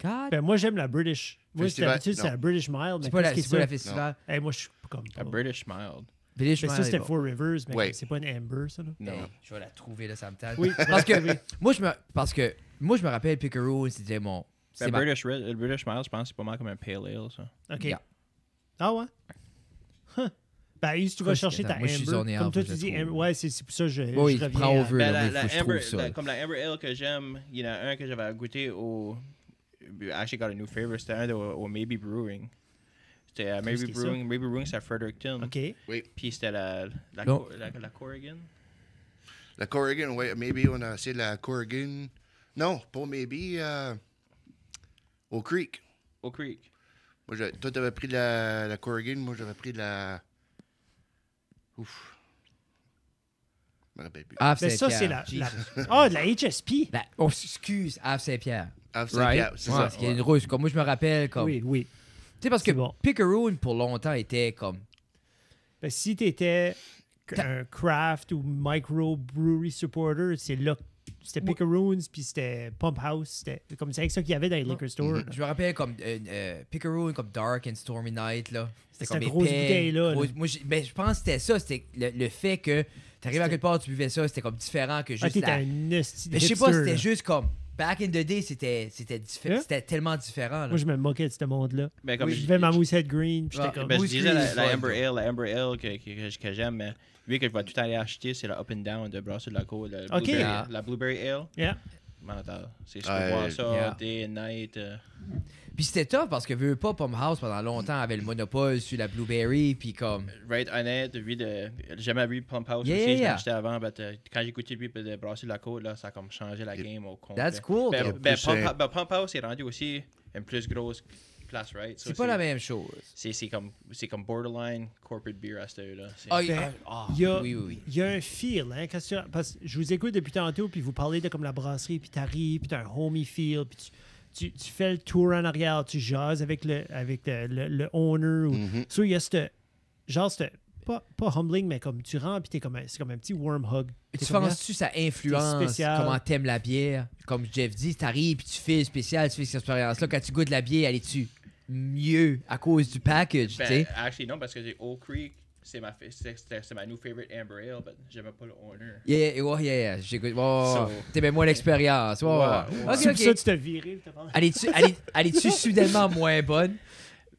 God? Ben, moi j'aime la British. Moi Festival- d'habitude c'est non. la British Mild. C'est Mais pas, qu'est-ce qui c'est pas la ça? festival. Hey, moi je suis comme. A British Mild. Village Mais ça Mile, c'était bon. Four Rivers, mais Ouais. c'est pas une Amber ça là. Non. Je vais la trouver, là, ça me tente. Oui, Parce que moi, je me rappelle Picaroon, c'était mon... C'est Le ma... British Mild, je pense que c'est pas mal comme un Pale Ale, ça. Ok. Yeah. Ah ouais? Huh. Ben, Yves, tu vas Quoi, chercher ta attends, moi, je suis Amber. zoné Comme out, toi, je tu la dis trouve. Amber. Ouais, c'est pour ça que je Oui, reviens. prends over. Ben, là, il faut que je trouve ça. comme la Amber Ale que j'aime, il y en a un que j'avais goûté au... I actually got a new favorite. C'était un au Maybe Brewing. C'était Qu'est-ce Maybe qui est ça? Brewing. Maybe Brewing, c'est à Fredericton. Ok. Puis c'était la Non. Corrigan. La Corrigan, ouais, maybe on a essayé la Corrigan. Non, pas maybe. Au Creek. Au Creek. Moi, toi, t'avais pris la Corrigan, moi, j'avais pris la. Ouf. Je me rappelle plus. Havre Mais ça, c'est Saint-Pierre. la. Jesus. Ah, de la HSP. Oh, excuse, Havre Saint-Pierre. Ah, c'est Right? bien, c'est Ouais, ça. parce qu'il y a une rousse. Comme moi, je me rappelle, comme... Oui, oui. Tu sais, parce que C'est bon. Picaroon, pour longtemps, était comme... Ben, si tu étais un craft ou micro brewery supporter, c'est là. C'était Picaroons, puis c'était Pump House. C'était comme c'est avec ça qu'il y avait dans les liquor stores. Je me rappelle comme Picaroon, comme Dark and Stormy Night, là. C'était Cette comme grosse épais, bouteille-là, grosse- là. Moi, ben, je pense que c'était ça. C'était le fait que t'arrivais à quelque part, tu buvais ça, c'était comme différent que Ah, juste t'étais la... un esti de Mais je sais pas, hipster, c'était là. juste comme... Back in the day, c'était Hein? c'était tellement différent, là. Moi, je me moquais de ce monde-là. Ben, comme Je buvais ma Moosehead Green, puis Ah, j'étais comme. Ben, je Moose disais Creek, la ouais. Amber Ale que j'aime, mais lui que je vais tout aller acheter, c'est la Up and Down de Brasseur de la Côte. Ok. La Blueberry Ale. Yeah. Mental. C'est je Ouais, peux boire ça yeah. day and night. Puis c'était tough parce que veux pas Pump House pendant longtemps avait le monopole sur la Blueberry, puis comme... Right, honnête, lui j'ai jamais vu Pump House Yeah, aussi, yeah, je l'ai yeah. acheté avant, but, quand j'ai écouté lui de Brasseur de la Côte, là, ça a comme changé la game au complet. That's cool. Ben, comme- plus, Pump House est rendu aussi une plus grosse place, right? So, C'est pas la même chose. C'est comme borderline corporate beer à cette heure-là. C'est- Ah, Ben, ah, il y a- oui, oui, oui. Il y a un feel, hein, parce que je vous écoute depuis tantôt, puis vous parlez de comme la brasserie, puis t'arrives, puis t'as un homey feel, puis tu fais le tour en arrière, tu jases avec le owner. Ou, So, il y a pas humbling, mais comme tu rentres, puis c'est comme un petit warm hug. Tu T'es comme, penses-tu ça influence spécial. comment t'aimes la bière? Comme Jeff dit, t'arrives puis tu fais spécial, tu fais cette expérience-là. Quand tu goûtes la bière, elle est-tu mieux à cause du package, tu Ben, sais? actually, non, parce que j'ai Oak Creek, c'est ma new favorite Amber Ale, but j'aimais pas le owner. Yeah. J'écoute. Oh, So- t'aimais moins l'expérience. Oh. Ouais. Ok, C'est pour ça que ok. tu t'as viré. puis t'as parlé. Elle est-tu soudainement moins bonne?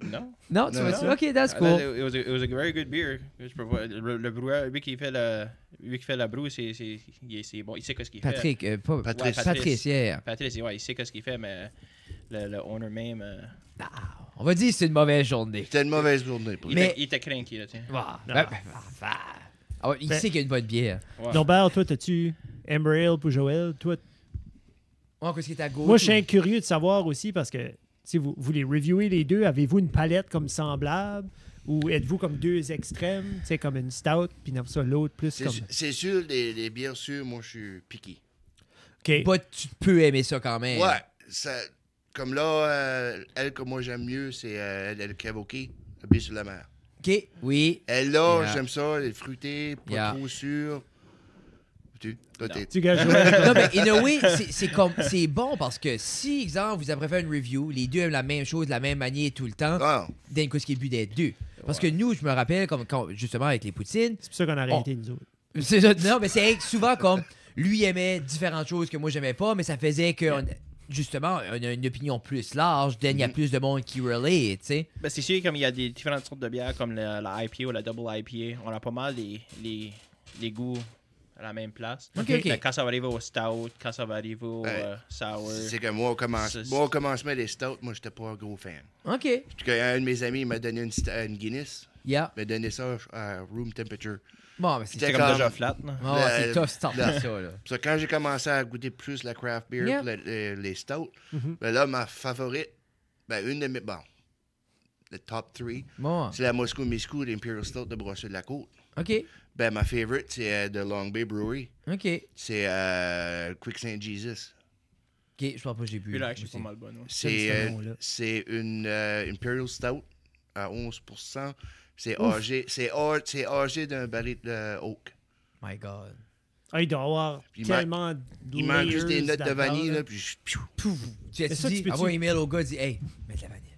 Non. Non, tu Non. vois-tu? Ok, that's Ah, cool. It was a very good beer. Je peux voir- Le breweur, lui qui fait la brew, c'est bon. Il sait ce qu'il fait. Patrick, pas Patrice. Ouais, Patrice, yeah. Patrice, ouais, il sait ce qu'il fait, mais le owner même, Ah, on va dire que c'est une mauvaise journée. C'était une mauvaise journée pour lui. Mais- il était cranky, là, tiens. Ah, Non. ah ouais, il Ben- sait qu'il y a une bonne bière. Ouais. Norbert, toi, t'as-tu Amber Ale pour Joël? Toi, Ouais, qu'est-ce qui est à gauche? Moi, je suis curieux de savoir aussi parce que si vous les reviewez les deux, avez-vous une palette comme semblable ou êtes-vous comme deux extrêmes, comme une stout, puis après ça, l'autre plus comme... C'est sûr, les bières sûres, moi, je suis piqué. OK. Pas, tu peux aimer ça quand même. Ouais, comme là, elle que moi j'aime mieux, c'est le Kevoki, le bière sur la mer. OK, oui. Elle là, Yeah. j'aime ça, elle est fruitée, pas Yeah. trop sûre. Toi, Non. t'es... Tu gars, Joël, Non, mais in a way, c'est bon parce que si, exemple, vous avez fait une review, les deux aiment la même chose, de la même manière tout le temps, Ah, d'un coup, ce qui est le but d'être deux. Parce que nous, je me rappelle, comme quand, justement, avec les poutines, c'est pour ça qu'on a arrêté, nous autres. c'est ça, non, mais c'est souvent comme lui aimait différentes choses que moi j'aimais pas, mais ça faisait que justement on a une opinion plus large, then il y a plus de monde qui relate, tu sais. Ben, c'est sûr, comme il y a des différentes sortes de bières, comme la IPA ou la Double IPA, on a pas mal les goûts à la même place. Ok. Mais quand ça va arriver au Stout, quand ça va arriver au Ouais. Sour... c'est que moi, au commencement des stouts, moi, j'étais pas un gros fan. OK. Puis qu'un de mes amis il m'a donné une Guinness, Yeah. il m'a donné ça à room temperature. Bon, mais c'est C'était C'est comme comme- déjà flat, là. oh, c'est Le- tough start le- ça, là. Puis ça, quand j'ai commencé à goûter plus la craft beer, Yeah. puis les stouts, Mhm. ben là, ma favorite, une de mes... Bon, le top 3, Bon, c'est la Moscow Miscou d'Imperial Stout de Brossard de la Côte. OK. Ben, ma favorite, c'est de Long Bay Brewery. OK. C'est Quicksand Jesus. OK, je pense pas que j'ai bu. Puis là, je suis aussi. pas mal bonne. Ouais. J'aime ce nom-là. C'est une Imperial Stout à 11%. C'est Ouf. âgé d'un baril de oak. My God. Ah, il doit avoir Puis il tellement de Il manque juste des layers notes de là-dedans, vanille, là. là, puis piou. Pouf. Tu ça, tu dit, peux-tu- envoie un email au gars, dis, hey, mets de la vanille.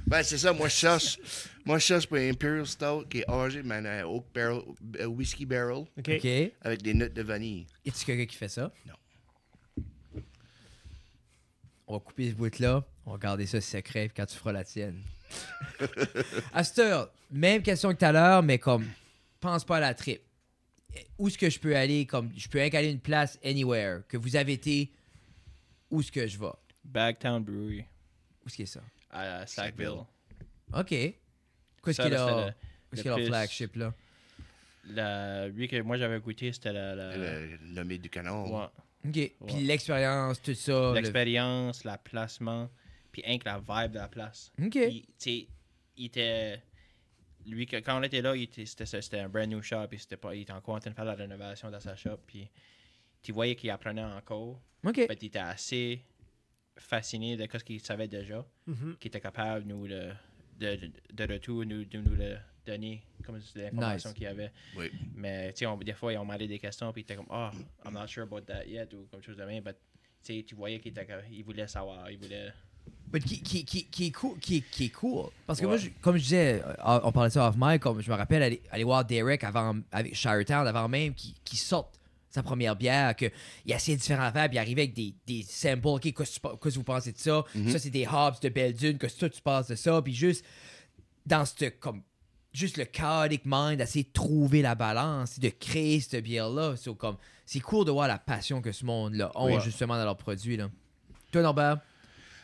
Ben, c'est ça, moi, je cherche pour un Imperial Stout qui est âgé, mais un oak barrel, whiskey barrel, OK. OK. Y avec des notes de vanille. a-tu quelqu'un qui fait ça? Non. On va couper ce bout-là. On va garder ça secret puis quand tu feras la tienne. Astor, même question que tout à l'heure, mais comme, pense pas à la trip. Où est-ce que je peux aller? Comme, je peux aller une place anywhere. Que vous avez été, où est-ce que je vais? Bagtown Brewery Où est-ce qu'il est ça? à Sackville. OK. Qu'est-ce Ça, qu'il là, a? c'était Qu'est-ce le qu'il a leur plus- flagship, là? Lui que moi j'avais goûté, c'était Le nommé du canon. ouais, OK. Puis l'expérience, tout ça. l'expérience, la placement, puis rien que la vibe de la place. OK. Puis, tu sais, il était. Lui, quand on était là, c'était un brand new shop. Il était encore en train de faire la rénovation dans sa shop. Puis tu voyais qu'il apprenait encore. OK. Fait il était assez fasciné de ce qu'il savait déjà. Mhm. Qu'il était capable nous de retour de nous le donner comme l'information Nice. qu'il avait. Oui. Mais tu sais, des fois, ils ont demandé des questions. Puis il était comme, oh, I'm not sure about that yet. Ou comme chose de même. Mais tu voyais il voulait savoir. Il voulait. Mais qui est cool, qui est cool. Parce que moi, Ouais. comme je disais, on parlait de ça off mic, comme je me rappelle aller voir Derek avec Shiretown avant même qu'il sorte sa première bière, qu'il y a assez différentes affaires, puis il arrivait avec des samples, OK, qu'est-ce que vous pensez de ça? Ça, c'est des hops de Belle Dune, qu'est-ce que toi, tu penses de ça? Puis juste, dans comme, juste le chaotic mind, d'essayer de trouver la balance, de créer cette bière-là. So, comme, c'est cool de voir la passion que ce monde-là ont, Oui. justement, dans leurs produits, là. Toi, Norbert?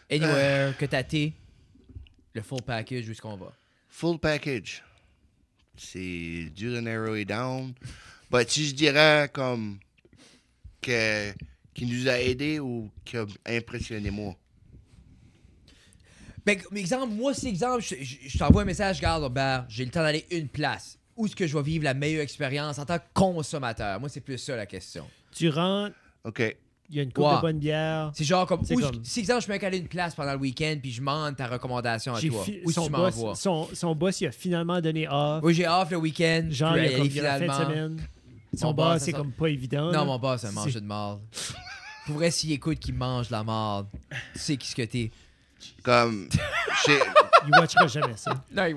Anywhere que t'as été, le full package, jusqu'on va. Full package. C'est dur de narrow it down. But si je dirais comme qui nous a aidés ou qui a impressionné moi. Ben, exemple, moi, c'est exemple, je t'envoie un message, regarde, Norbert, j'ai le temps d'aller une place. Où est-ce que je vais vivre la meilleure expérience en tant que consommateur? Moi, c'est plus ça la question. Tu rentres, OK. il y a une coupe Ouais. de bonne bière. C'est genre comme, C'est où comme- si exemple, je peux aller une place pendant le week-end puis je demande ta recommandation à J'ai toi. fi- Où est-ce que son, tu boss, m'envoies? son boss, il a finalement donné off. Oui, j'ai off le week-end. Genre, je il peux y a aller comme il y a la fin de finalement. semaine. Son Mon boss, boss, c'est ça- comme pas évident. Non, là. mon boss, c'est un C'est- mangeur de marde. Pour vrai, s'il écoute qu'il mange de la marde, tu sais qui ce que t'es. Comme chez- Il watchera jamais ça. Non, il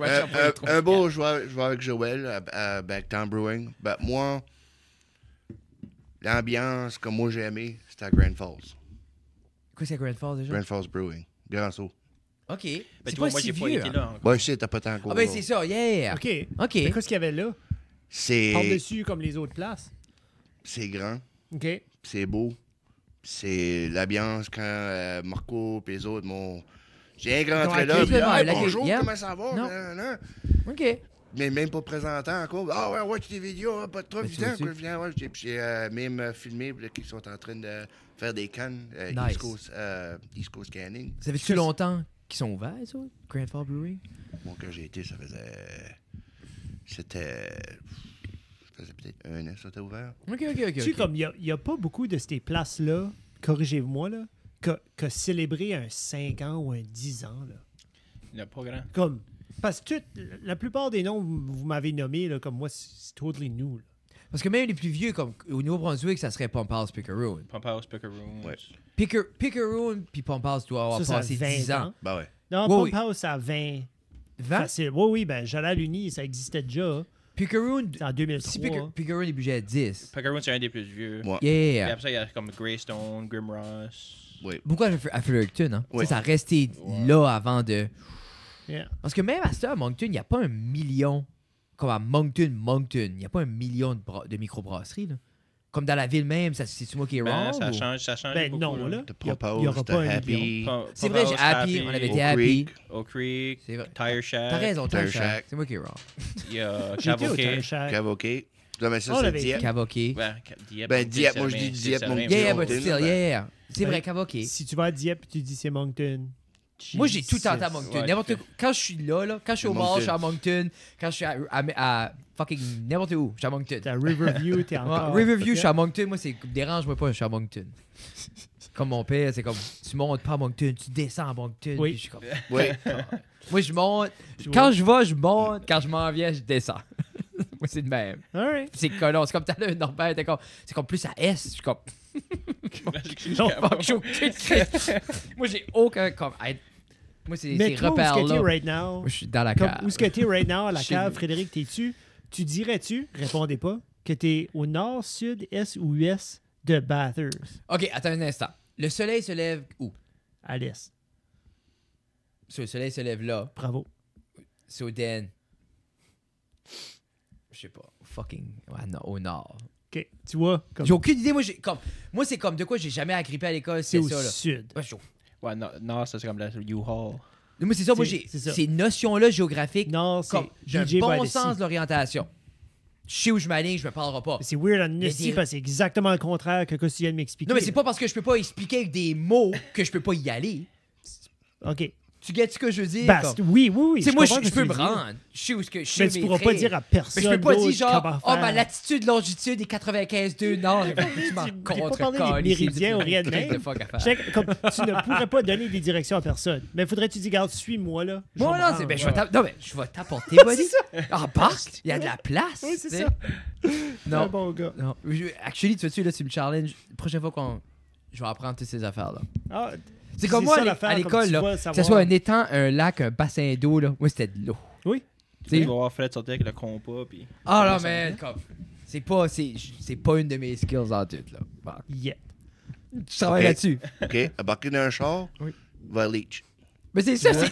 un beau joueur avec Joël à Backtown Brewing. Ben, moi, l'ambiance que moi j'ai aimé, c'était à Grand Falls. Quoi, c'est Grand Falls déjà? Grand Falls Brewing. Grand saut. OK. Ben, C'est tu pas vois, moi, si j'ai pas vieux. été hein. là encore. Ouais, je sais, t'as pas tant encore. Ah ben là. c'est ça, yeah. OK. OK. Mais qu'est-ce qu'il y avait là? C'est Par-dessus, comme les autres places. grand, OK. c'est beau. C'est l'ambiance quand Marco et les autres m'ont... J'ai Ils rentré t'ont là, accueilli, puis, le hey, vibe, bonjour, yeah. comment ça va? Non. Nan. OK. Mais même pas présentant encore. Ah ouais, tes vidéos, pas de trouble, Mais tu viens, vois-tu? quoi, viens, ouais. J'ai même filmé là, qu'ils sont en train de faire des cannes. Nice. East Coast Canning. Ça fait-tu longtemps qu'ils sont ouverts, ça? Grand Fall Brewery? Moi, quand j'ai été, ça faisait... C'était... Ça faisait peut-être 1 an, ça était ouvert. OK. Tu sais, comme il n'y a pas beaucoup de ces places-là, corrigez-moi, là, qui célébré un 5 ans ou un 10 ans, là. Il n'y en a pas grand. Comme, parce que la plupart des noms que vous m'avez nommés, là, comme moi, c'est totally new. Là. Parce que même les plus vieux, comme au Nouveau-Brunswick, ça serait Pump House Pickeroon. Pump House, Pickeroon. Ouais. Pickeroon puis Pump House doit avoir Ça a passé 20 10 ans. Ben ouais. Non, Oui, Pump House, ça a 20. 20? Facile. Oui, ben j'allais à l'Uni, ça existait déjà. Pickeroon, C'est en 2003. si Pickeroon est budget à 10. Pickeroon, c'est un des plus vieux. Ouais. Puis Yeah. après ça, il y a comme Greystone, Grimross. Oui. Beaucoup à Fredericton, hein? Oui. Ça a resté Ouais. là avant de... Yeah. Parce que même à ça, à Moncton, il n'y a pas 1 million, comme à Moncton, il n'y a pas 1 million de microbrasseries, là. Comme dans la ville même, c'est moi qui est Ben, wrong? ça ou- change Ben beaucoup, non, là. The Il Pump n'y aura House, The pas un Happy, million. C'est vrai, j'ai Happy, on avait été Happy. Oak Creek, C'est vrai. Tire Shack. T'as raison, Tire Tire Shack. Shack. C'est moi qui est wrong. Il y a J'étais au Cavoquet. Tire Shack. Cavoquet. Non, mais ça, On c'est l'avait Dieppe. Cavoquet. Dieppe. Ben, Moncton, Dieppe, moi, je Selmain, dis Dieppe, Selmain. Moncton. Yeah, Moncton, but still, ben- yeah. C'est Ben, vrai, Cavoquet. Si tu vas à Dieppe et tu dis c'est Moncton. Moi, j'ai tout tenté à Jesus. Moncton. Ouais, N'importe tu où. Quand je suis là, quand je suis au mall, je suis à Moncton. Quand je suis à fucking n'importe où, je suis à Moncton. T'es à Riverview, t'es Ouais, encore. Riverview, je suis à Moncton. Moi, c'est dérange-moi pas, je suis à Moncton. Comme mon père, c'est comme tu montes pas à Moncton, tu descends à Moncton. Oui. Puis je suis comme, Oui. moi, je monte. Tu Quand vois. je vais, je monte. Quand je m'en viens, je descends. Moi, c'est le même. Alright. C'est colon. C'est comme tout à l'heure, Norbert était comme. C'est comme plus à S. Je suis comme. Non, Fuck, j'ai aucune crise. Moi, j'ai aucun. Comme, moi, c'est Mais ces toi, où est-ce que t'es repères-là. right now? Moi, je suis dans la Comme, cave. où est-ce que t'es right now à la Chez cave, nous. Frédéric, t'es-tu? Tu dirais-tu, répondez pas, que t'es au nord, sud, est ou ouest de Bathurst, Ok, attends un instant. Le soleil se lève où? à l'est? Le soleil se lève là. Bravo. C'est au Den. Je sais pas. Fucking. Ouais, non, au nord. OK. Tu vois, comme J'ai aucune idée. Moi, c'est comme de quoi j'ai jamais agrippé à l'école. c'est C'est au ça, là. sud. Ouais, Ouais, non, ça, c'est comme la U-Haul. moi, c'est ça. Moi, j'ai C'est ça. ces notions-là géographiques. Non, c'est Comme, j'ai un DJ bon by the sens sea. de l'orientation. Je sais où je m'aligne, je me parlerai pas. C'est weird en Mais esti des- parce que c'est exactement le contraire que ce que tu viens de m'expliquer. Non, mais c'est pas parce que je peux pas expliquer avec des mots que je peux pas y aller. OK. Tu gagnes ce que je veux dire? Bah, comme- oui. Tu sais, moi, comprends je ce que peux tu me veux dire. rendre. Je sais où ce que je sais Mais tu mes pourras pas traits. dire à Mais personne je peux pas dire d'autre genre, comment oh, ma faire. latitude, longitude est 95,2 nord. Tu m'en Tu peux pas contre parler des méridiens ou rien de même. Comme, tu ne pourrais pas donner des directions à personne. Mais faudrait-tu dire, regarde, suis-moi là. Je Moi, vais me non, rendre. ben, je vais t'apporter, Ouais, buddy. c'est ça. Embarque, il y a de la place. Oui, c'est tu sais. ça. Non, Un bon gars. non. Actually, tu vois-tu, là, tu me challenges. La prochaine fois je vais apprendre toutes ces affaires-là. Ah, C'est comme moi, ça, à l'affaire, l'école, comme tu là, vas que ce savoir. soit un étang, un lac, un bassin d'eau, là, moi, c'était de l'eau. Oui. Tu sais? Tu vas voir Fred sortir avec le compas, puis... Ah non, mais comme, c'est pas une de mes skills en tout, là. Bon, Yeah. je travaille Ok. là-dessus. OK, embarquer dans un char, Oui. vers Leach. Mais c'est ça, c'est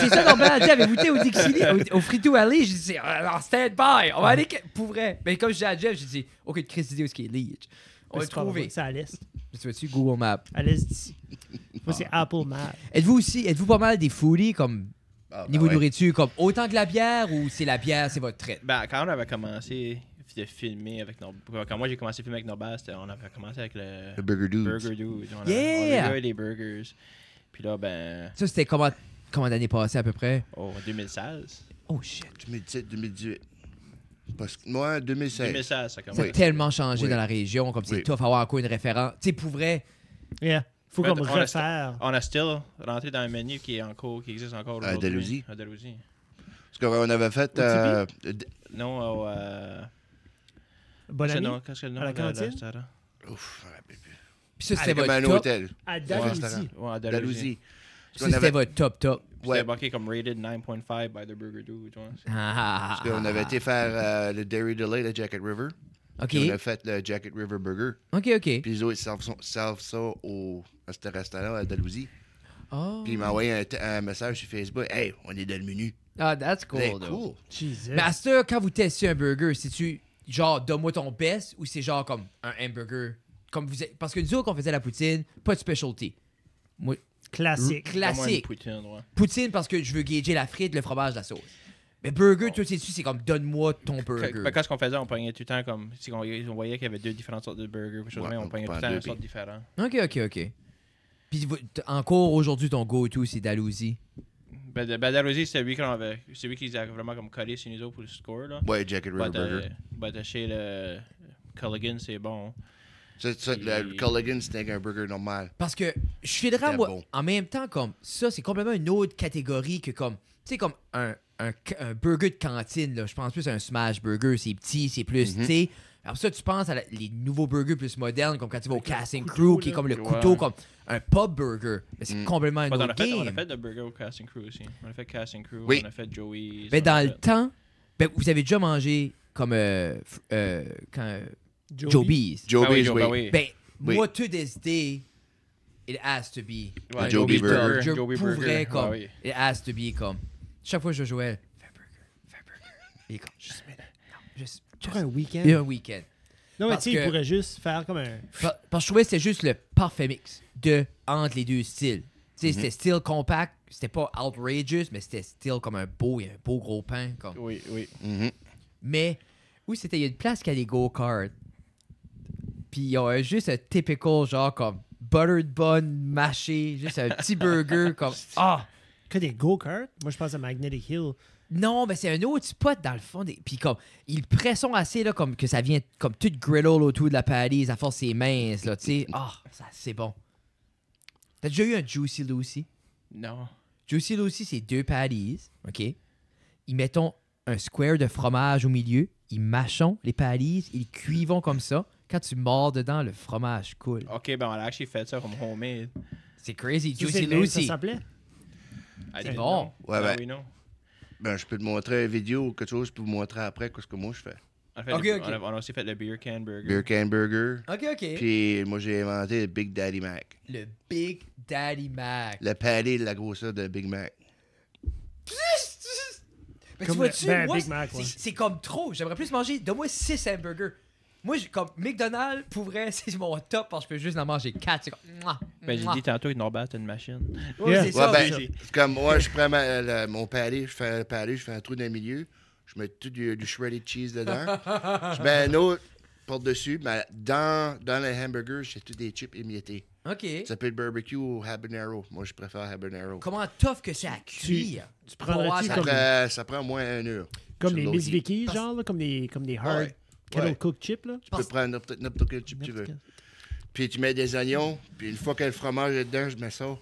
ça qu'on a dit. Avez-vous été au Dixie, au Frito Alley? J'ai dit, en stand-by, on va aller pour vrai. Mais comme je dis à Jeff, j'ai dit, aucune crise d'idée où ce qui est Leach. On va le C'est pas trouver. vrai, c'est à l'est. Tu vois-tu, Google Maps. À l'est d'ici. Moi, c'est Apple Maps. Êtes-vous pas mal des foodies, comme, Ah, ben niveau ouais. nourriture, comme autant que la bière, ou c'est la bière, c'est votre trait? Ben, quand on avait commencé de filmer avec Norbert... Quand moi, j'ai commencé à filmer avec Norbert, on avait commencé avec le... Le Burger Dudes. Burger Dude. On Yeah! a les burgers. Puis là, ben... Ça, c'était comment d'année passée, à peu près? Oh, 2016. Oh, shit. 2017, 2018. Parce que moi, 2016. 2016, ça commence. Ça a Oui. tellement changé Oui. dans la région, comme c'est Oui. tough avoir encore une référence. Tu sais, pour vrai, Yeah. Faut Mais comme on a- refaire. On a still rentré dans un menu qui existe encore À aujourd'hui. Dalhousie. À Dalhousie. Parce qu'on avait fait... Non, Bon ami. qu'est-ce que le nom À la de le cantine? restaurant? Ouf, je me rappelle plus. puis ça, C'était c'était comme un votre top. hôtel. À Ouais, Dalhousie. Ouais, à Dalhousie. Dalhousie. Ça, c'était votre top. C'était Ouais. marqué comme rated 9.5 by the Burger Dude. Tu vois. Ah, Parce qu'on avait été faire le Dairy Delay, le Jacket River. OK, Puis on a fait le Jacket River Burger. OK. Puis les autres, ils servent ça à ce restaurant à Dalhousie. Oh. Puis il m'a envoyé un message sur Facebook. Hey, on est dans le menu. Ah, that's cool, Hey, though. cool. Jesus. Mais à ça, quand vous testez un burger, c'est-tu genre, donne-moi ton best, ou c'est genre comme un hamburger? Comme vous êtes... Parce que nous autres, qu'on faisait la poutine, pas de specialty. Moi, Classique. Comme une classique. poutine, ouais. Poutine parce que je veux gager la frite, le fromage, la sauce. Mais burger, toi, tu sais, c'est comme donne-moi ton burger. Quand ce qu'on faisait, on pognait tout le temps comme. Si on voyait qu'il y avait 2 différentes sortes de burgers, quelque chose Ouais, de même, on on pognait tout prend le temps deux, une sorte puis- différente. Ok. Puis encore aujourd'hui, ton go-to, c'est Dalhousie. Dalhousie, c'est lui qui a vraiment comme collé sur nous autres pour le score. Là. Ouais, Jacket River Burger. Chez le Culligan, c'est bon. Le Culligan, c'était un burger normal. Parce que je filerais, C'était moi, bon. en même temps, comme ça, c'est complètement une autre catégorie que comme, tu sais, comme un burger de cantine, là. Je pense plus à un smash burger, c'est petit, c'est plus, tu sais. Après ça, tu penses à les nouveaux burgers plus modernes, comme quand tu vas au Casting Crew, qui est comme le couteau, comme un pub burger. Mais c'est complètement un On autre a fait game. de burger au Casting Crew aussi. On a fait Casting Crew, Oui. on a fait Joey's. Mais on a dans le fait- temps, ben, vous avez déjà mangé comme quand, Joby's. Joby's, oui. oui. Ben, Oui. moi, to this day, it has to be. Ouais, un Joby Burger. Je Joby pourrais Burger, comme. ouais, oui. It has to be comme. Chaque fois que je jouais, fais un burger. Il est comme, juste, mais non, juste Pour un week-end. un week-end. Non, mais Parce tu sais, il que- pourrait juste faire comme un. Parce que je trouvais que c'était juste le parfait mix entre les deux styles. Tu sais, c'était style compact, c'était pas outrageous, mais c'était style comme un beau gros pain. Comme. Oui, oui. Mhm. Mais, oui, il y a une place qui a des go-karts. Puis il y a juste un typical, genre comme buttered bun mâché, juste un petit burger comme. Ah! Que des go-karts. Moi, je pense à Magnetic Hill. Non, mais c'est un autre spot dans le fond. Puis comme, ils pressent assez là, comme que ça vient comme tout griddle autour de la palise, à force c'est mince, là, tu sais. Ah, ça c'est bon. T'as déjà eu un Juicy Lucy? Non. Juicy Lucy, c'est 2 palises, OK? Ils mettent un square de fromage au milieu, ils mâchent les palises, ils cuivent comme ça. Quand tu mords dedans, le fromage coule. Ok, ben on a actually fait ça comme homemade. C'est crazy. Ça, Juicy c'est le même, ça Lucy. s'appelait. I C'est didn't bon. know. Ouais, Ah ben. oui, non. Ben, je peux te montrer une vidéo ou quelque chose, je peux vous montrer après ce que moi je fais. On a, fait Ok, le- ok. on a aussi fait le Beer Can Burger. Beer Can Burger. OK. Puis moi, j'ai inventé le Big Daddy Mac. Le Big Daddy Mac. Le palais de la grosseur de Big Mac. Mais Comme tu vois-tu, ben, moi, Big Mac, ouais. c'est comme trop. J'aimerais plus manger. Donne-moi 6 hamburgers. Moi, comme McDonald's, pour vrai, c'est mon top parce que je peux juste en manger 4. C'est comme. Mouah, Ben, j'ai mouah. dit tantôt que Norbert a une machine. Ouais, Yeah. c'est ça. Ouais, ben, mais- c'est comme moi, je prends mon palais, je fais un palais, je fais un trou dans le milieu, je mets tout du shredded cheese dedans, je mets un autre par-dessus, mais dans le hamburger, j'ai tous des chips émiettés. OK. Ça peut être barbecue ou habanero. Moi, je préfère habanero. Comment tough que c'est à cuire. tu prendrais-tu Pour comme- Ça prend au moins 1 heure. Comme sur les low Miss heat. Vicky, genre, là, comme des hard Ouais. kettle Ouais. cooked chips, là. Tu peux prendre n'importe quel chip que tu veux. Puis tu mets des oignons, puis une fois que le fromage est dedans, je mets ça, pour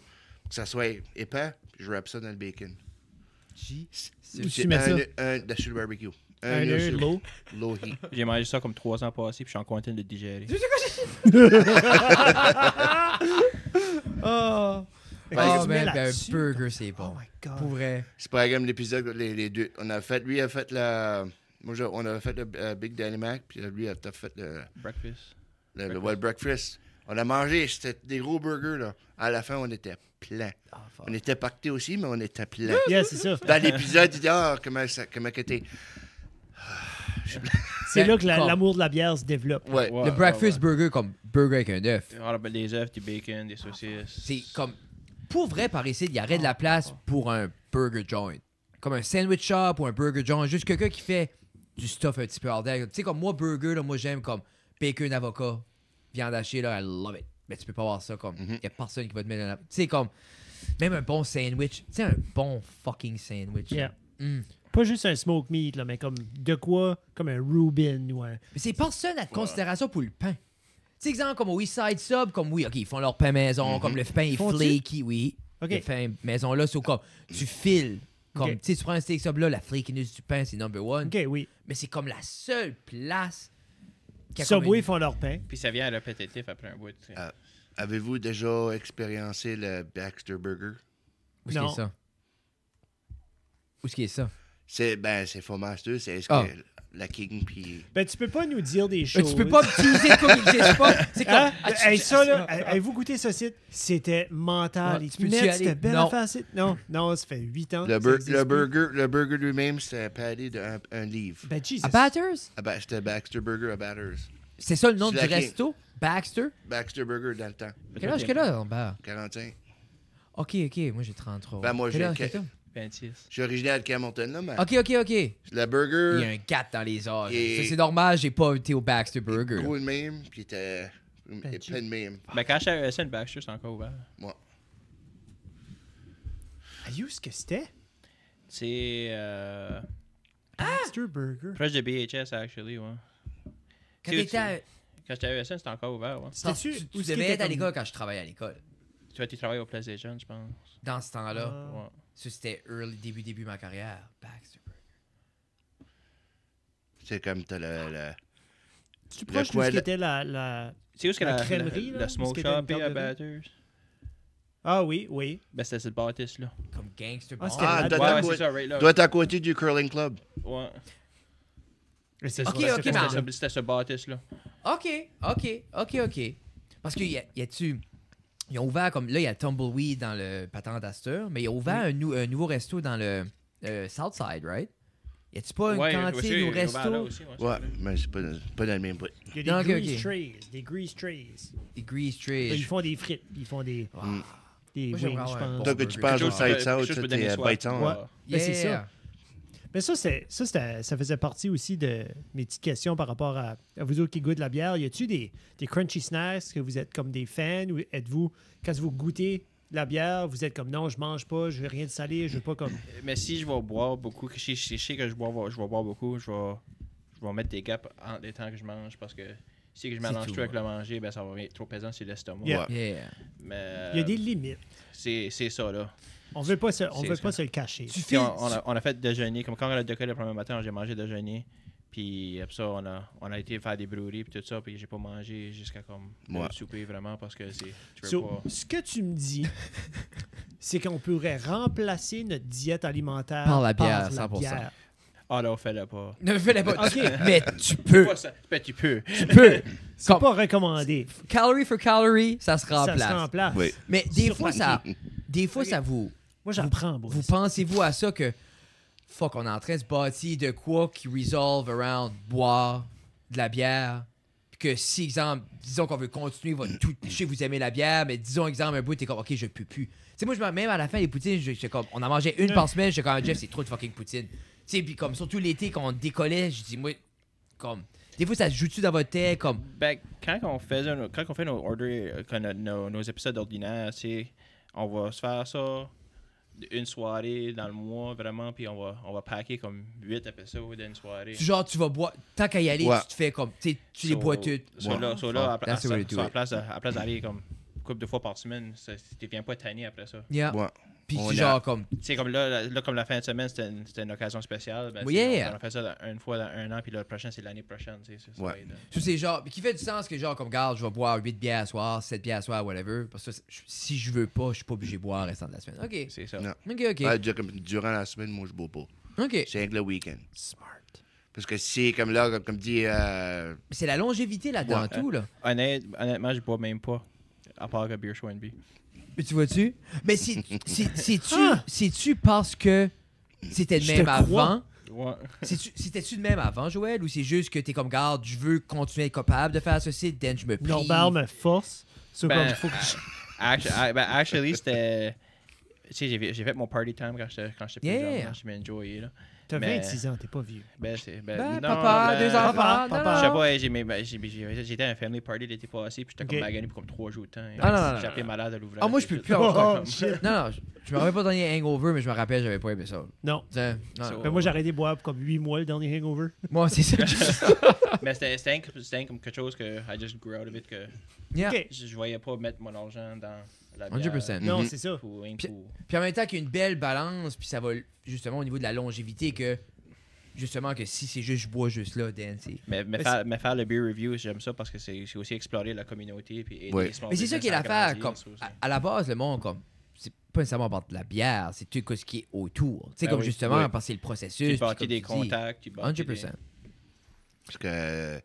que ça soit épais, puis je wrap ça dans le bacon. Où C'est tu mets ça? sur le barbecue. Un œuf, sur l'eau. low heat. J'ai mangé ça comme 3 ans passés, puis je suis en train de le digérer. Oh! Ah, tu mets ben, un là-dessus? burger, c'est Oh bon. my God. Pour vrai. C'est par exemple l'épisode, les deux. Lui a fait la. On a fait le Big Daddy Mac, puis lui a fait Breakfast. le Wild Breakfast. On a mangé, c'était des gros burgers, là. À la fin, on était plein. Ah, fuck. On était pactés aussi, mais on était plein. Yeah, c'est ça. Dans l'épisode, il dit comment que t'es. C'est là que Comme- l'amour de la bière se développe. Ouais. Le breakfast burger comme burger avec un œuf. Ah, ben, des œufs, du bacon, des saucisses. C'est comme. Pour vrai, par ici, il y aurait de la place pour un burger joint. Comme un sandwich shop ou un burger joint. Juste quelqu'un qui fait du stuff un petit peu hors d'air. Tu sais, comme moi, burger, là, moi, j'aime comme bacon, avocat, viande hachée, là, I love it. Mais tu peux pas avoir ça comme. Il y a personne qui va te mettre dans la. Tu sais, comme. Même un bon sandwich. Tu sais, un bon fucking sandwich. Yeah. Mm. Pas juste un smoke meat, là, mais comme de quoi? Comme un Reuben ou un... Mais c'est personne à considération pour le pain. Tu sais, exemple, comme au East Side Sub, comme oui, OK, ils font leur pain maison, comme le pain est Font-tu? flaky, oui. OK. Le pain maison là, c'est comme tu files. Comme, OK. tu sais, tu prends un steak sub là, la flakiness du pain, c'est number one. OK, oui. Mais c'est comme la seule place qui a comme Subway une- font leur pain. Puis ça vient répétitif après un bout. tu sais. Ah. Avez-vous déjà expériencé le Baxter Burger? Où est-ce Non. qu'il est ça? Où est-ce qu'il est ça? C'est Fomaster, c'est Ah. la King, puis... Ben, tu peux pas nous dire des Mais choses. tu peux pas me teaser comme il existe pas. C'est comme. Hein? Ah, tu- Hey, ça, là, Ah, avez-vous goûté ce site? C'était mental. Ah, Ils tu te peux-tu mettent aller? cette belle Non. affaire. Non, non, ça fait 8 ans. Le, que ça existe plus. le burger lui-même, c'était un palais d'un livre. Ben, Jesus. À Batters? C'était Baxter Burger à Batters. C'est ça le nom C'est du la King. resto? Baxter? Baxter Burger dans le temps. Quel âge qu'elle a en bas? 45. OK, moi j'ai 33. Ben, moi, Quel j'ai âge que- que t'as? 26. Je suis originaire de Campbellton, là, mais Ok. le Il burger, y a un gap dans les âges. Et- Ça, c'est normal, j'ai pas été au Baxter Burger. là. gros de même, puis il était Benji. plein de même. Mais quand j'étais à ESN, Baxter, c'est encore ouvert. Aïe, ce que c'était? C'est Baxter Burger. proche de BHS, actually, ouais. Quand Tu- t'étais à- Quand j'étais à ESN, c'était encore ouvert, ouais. C'était-tu tu où ce qui devais était être à comme- l'école quand je travaillais à l'école. Toi, tu travailles au PlayStation, je pense. Dans ce temps-là. Ah. Ouais. Ça, c'était début de ma carrière. Baxter Burger. C'est comme t'as le Tu proche de coin ce qui de- était la... C'est où est-ce que La la crèmerie, là, le où smoke est-ce qu'il y avait shop une est à garderie? Batters? Ah oui, oui. Ben, c'était cette bâtisse-là. Comme gangster Ah, bar. c'était Ah, là- doit Ouais, être ouais, c'est ça, right là. doit être à côté du curling club. Ouais. C'est Ok, ça, ok, c'est mais ça. en- C'était ce bâtisse-là. OK. Parce qu'il y a-tu... Ils ont ouvert comme... Là, il y a Tumbleweed dans le patent d'Astor, mais ils ont ouvert un nouveau resto dans le Southside, right? Y a-tu pas une Ouais, cantine aussi, ou il est ouvert là resto? aussi, ouais, c'est Ouais, vrai. mais c'est pas dans le même bout. Il y a des Non, ok, grease ok. trays. Des grease trays. Des Grease Là, Trays. ils font des frites. Ils font des Wow. des Moi, wings, j'aimerais je avoir un pense. bon Toi, que tu penses au Quelque chose Side pour- South, quelque chose pour donner t'es soif. Bites On. Ouais. Ben, c'est Yeah. ça. Mais ça faisait partie aussi de mes petites questions par rapport à vous autres qui goûtez de la bière. Y a-tu des crunchy snacks que vous êtes comme des fans ou êtes-vous, quand vous goûtez de la bière, vous êtes comme non, je mange pas, je veux rien de salé, je veux pas comme. Mais si je vais boire beaucoup, que je sais que je vais boire beaucoup, je vais mettre des gaps entre les temps que je mange parce que si que je C'est mélange tout, tout avec ouais. le manger, ben ça va être trop pesant sur l'estomac. Yeah. Yeah. Mais Il y a des limites. c'est ça là. On veut pas se, on C'est veut ça. pas se le cacher. Tu Puis fais... on a fait déjeuner, comme quand on a décollé le premier matin, j'ai mangé déjeuner. Puis après ça, on a été faire des brûlés puis tout ça, puis j'ai pas mangé jusqu'à comme Ouais. le souper vraiment parce que c'est tu peux So, pas. ce que tu me dis, c'est qu'on pourrait remplacer notre diète alimentaire Par la bière, par 100%. bière. Ah là, on fait le pas. Ne fais-le pas. Ok. Mais tu peux. Pas ça. Ben, tu peux. Tu peux. C'est Comme- pas recommandé. Calorie for calorie, ça se Ça remplace. se remplace. Oui. Mais des Sur fois, papier. ça vous... Moi, j'apprends, Bruce. Vous pensez-vous à ça que... Fuck, on est en train de se bâtir de quoi qui resolve around boire de la bière. Puis que si, exemple, disons qu'on veut continuer votre tout... Je sais que vous aimez la bière, mais disons, exemple, un bout, t'es comme, OK, je peux plus. Tu sais, moi, même à la fin, les poutines, j'étais comme... On en mangeait une par semaine, j'étais comme, Jeff, c'est trop de fucking poutine. Tu sais, puis comme, surtout l'été, quand on décollait, je dis, moi, comme... Des fois, ça se joue-tu dans votre tête, comme... Ben, quand on fait nos orders, nos épisodes ordinaires, tu sais, on va se faire ça une soirée dans le mois, vraiment, puis on va packer comme 8 épisodes d'une soirée. Genre, tu vas boire... Tant qu'à y aller, Ouais. tu te fais comme... Tu sais, tu les So- bois toutes. so Ouais. là, so là, à, That's the way to do à it. place d'aller comme une couple de fois par semaine, tu deviens pas tanné après ça. Yeah. Ouais. Puis On c'est a- genre comme... Tu sais, comme là, comme la fin de semaine, c'était une occasion spéciale. Ben, Oui, tu sais, yeah. on a fait ça une fois dans un an, puis le prochain, c'est l'année prochaine. Tu sais, ça Ouais. va être, Tout c'est genre, qui fait du sens que genre, comme, regarde, je vais boire 8 bières à soir, 7 bières à soir, whatever. Parce que si je veux pas, je suis pas obligé de boire le restant de la semaine. OK. c'est ça. Non. OK. Ouais, durant la semaine, moi, je bois pas. OK. C'est avec le week-end. Smart. Parce que c'est comme là, comme dit... C'est la longévité là-dedans, Ouais. tout, là. Honnêtement, je bois même pas, à part que Beer Schwenby. Mais tu vois-tu? Mais c'est-tu Ah! c'est-tu parce que c'était de Je même te crois. avant? Ouais. C'était-tu de même avant, Joël? Ou c'est juste que t'es comme, garde, je veux continuer à être capable de faire ceci, then je me plie. Norbert me force. C'est Ben, comme il faut que je... Actually, c'était. Tu sais, j'ai fait mon party time quand j'étais plus Yeah. jeune. Je m'enjoyais, là. T'as mais- 26 ans, t'es pas vieux. Ben, c'est. Ben, Ben, non, papa, ben, deux enfants. papa, non, papa. Je sais non. pas, j'étais à un family party l'été passé, puis j'étais comme Ok. magané pour comme 3 jours de temps. Ah, non, non, J'ai non, appelé non. malade à l'ouvrage. Ah, moi, je peux puis plus tout. avoir- Oh, shit. Non, je me rappelle pas donner hangover, mais je me rappelle, j'avais pas aimé ça. Non. Tiens, non, So- non. Ben, moi, j'ai arrêté de boire pour comme 8 mois le dernier hangover. Moi, c'est ça. Mais c'était comme quelque chose que I just grew out of it, que Yeah. OK. je voyais pas mettre mon argent dans la bière. 100%. Non, Mhm. c'est ça. Pour, rien Puis- pour- Puis en même temps qu'il y a une belle balance, puis ça va justement au niveau de la longévité que justement que si c'est juste je bois juste là, Dan, c'est. Mais Mais faire le beer review, j'aime ça parce que c'est aussi explorer la communauté. Puis aider Ouais. les small Mais c'est ça business qui est à l'affaire. grandir, Comme, ça aussi. à la base, le monde, comme, c'est pas nécessairement par de la bière, c'est tout ce qui est autour. Tu sais, Ben comme oui. justement, Oui. parce que c'est le processus. Tu puis bâtis comme des tu dis, contacts, tu bâtis 100%. Parce que...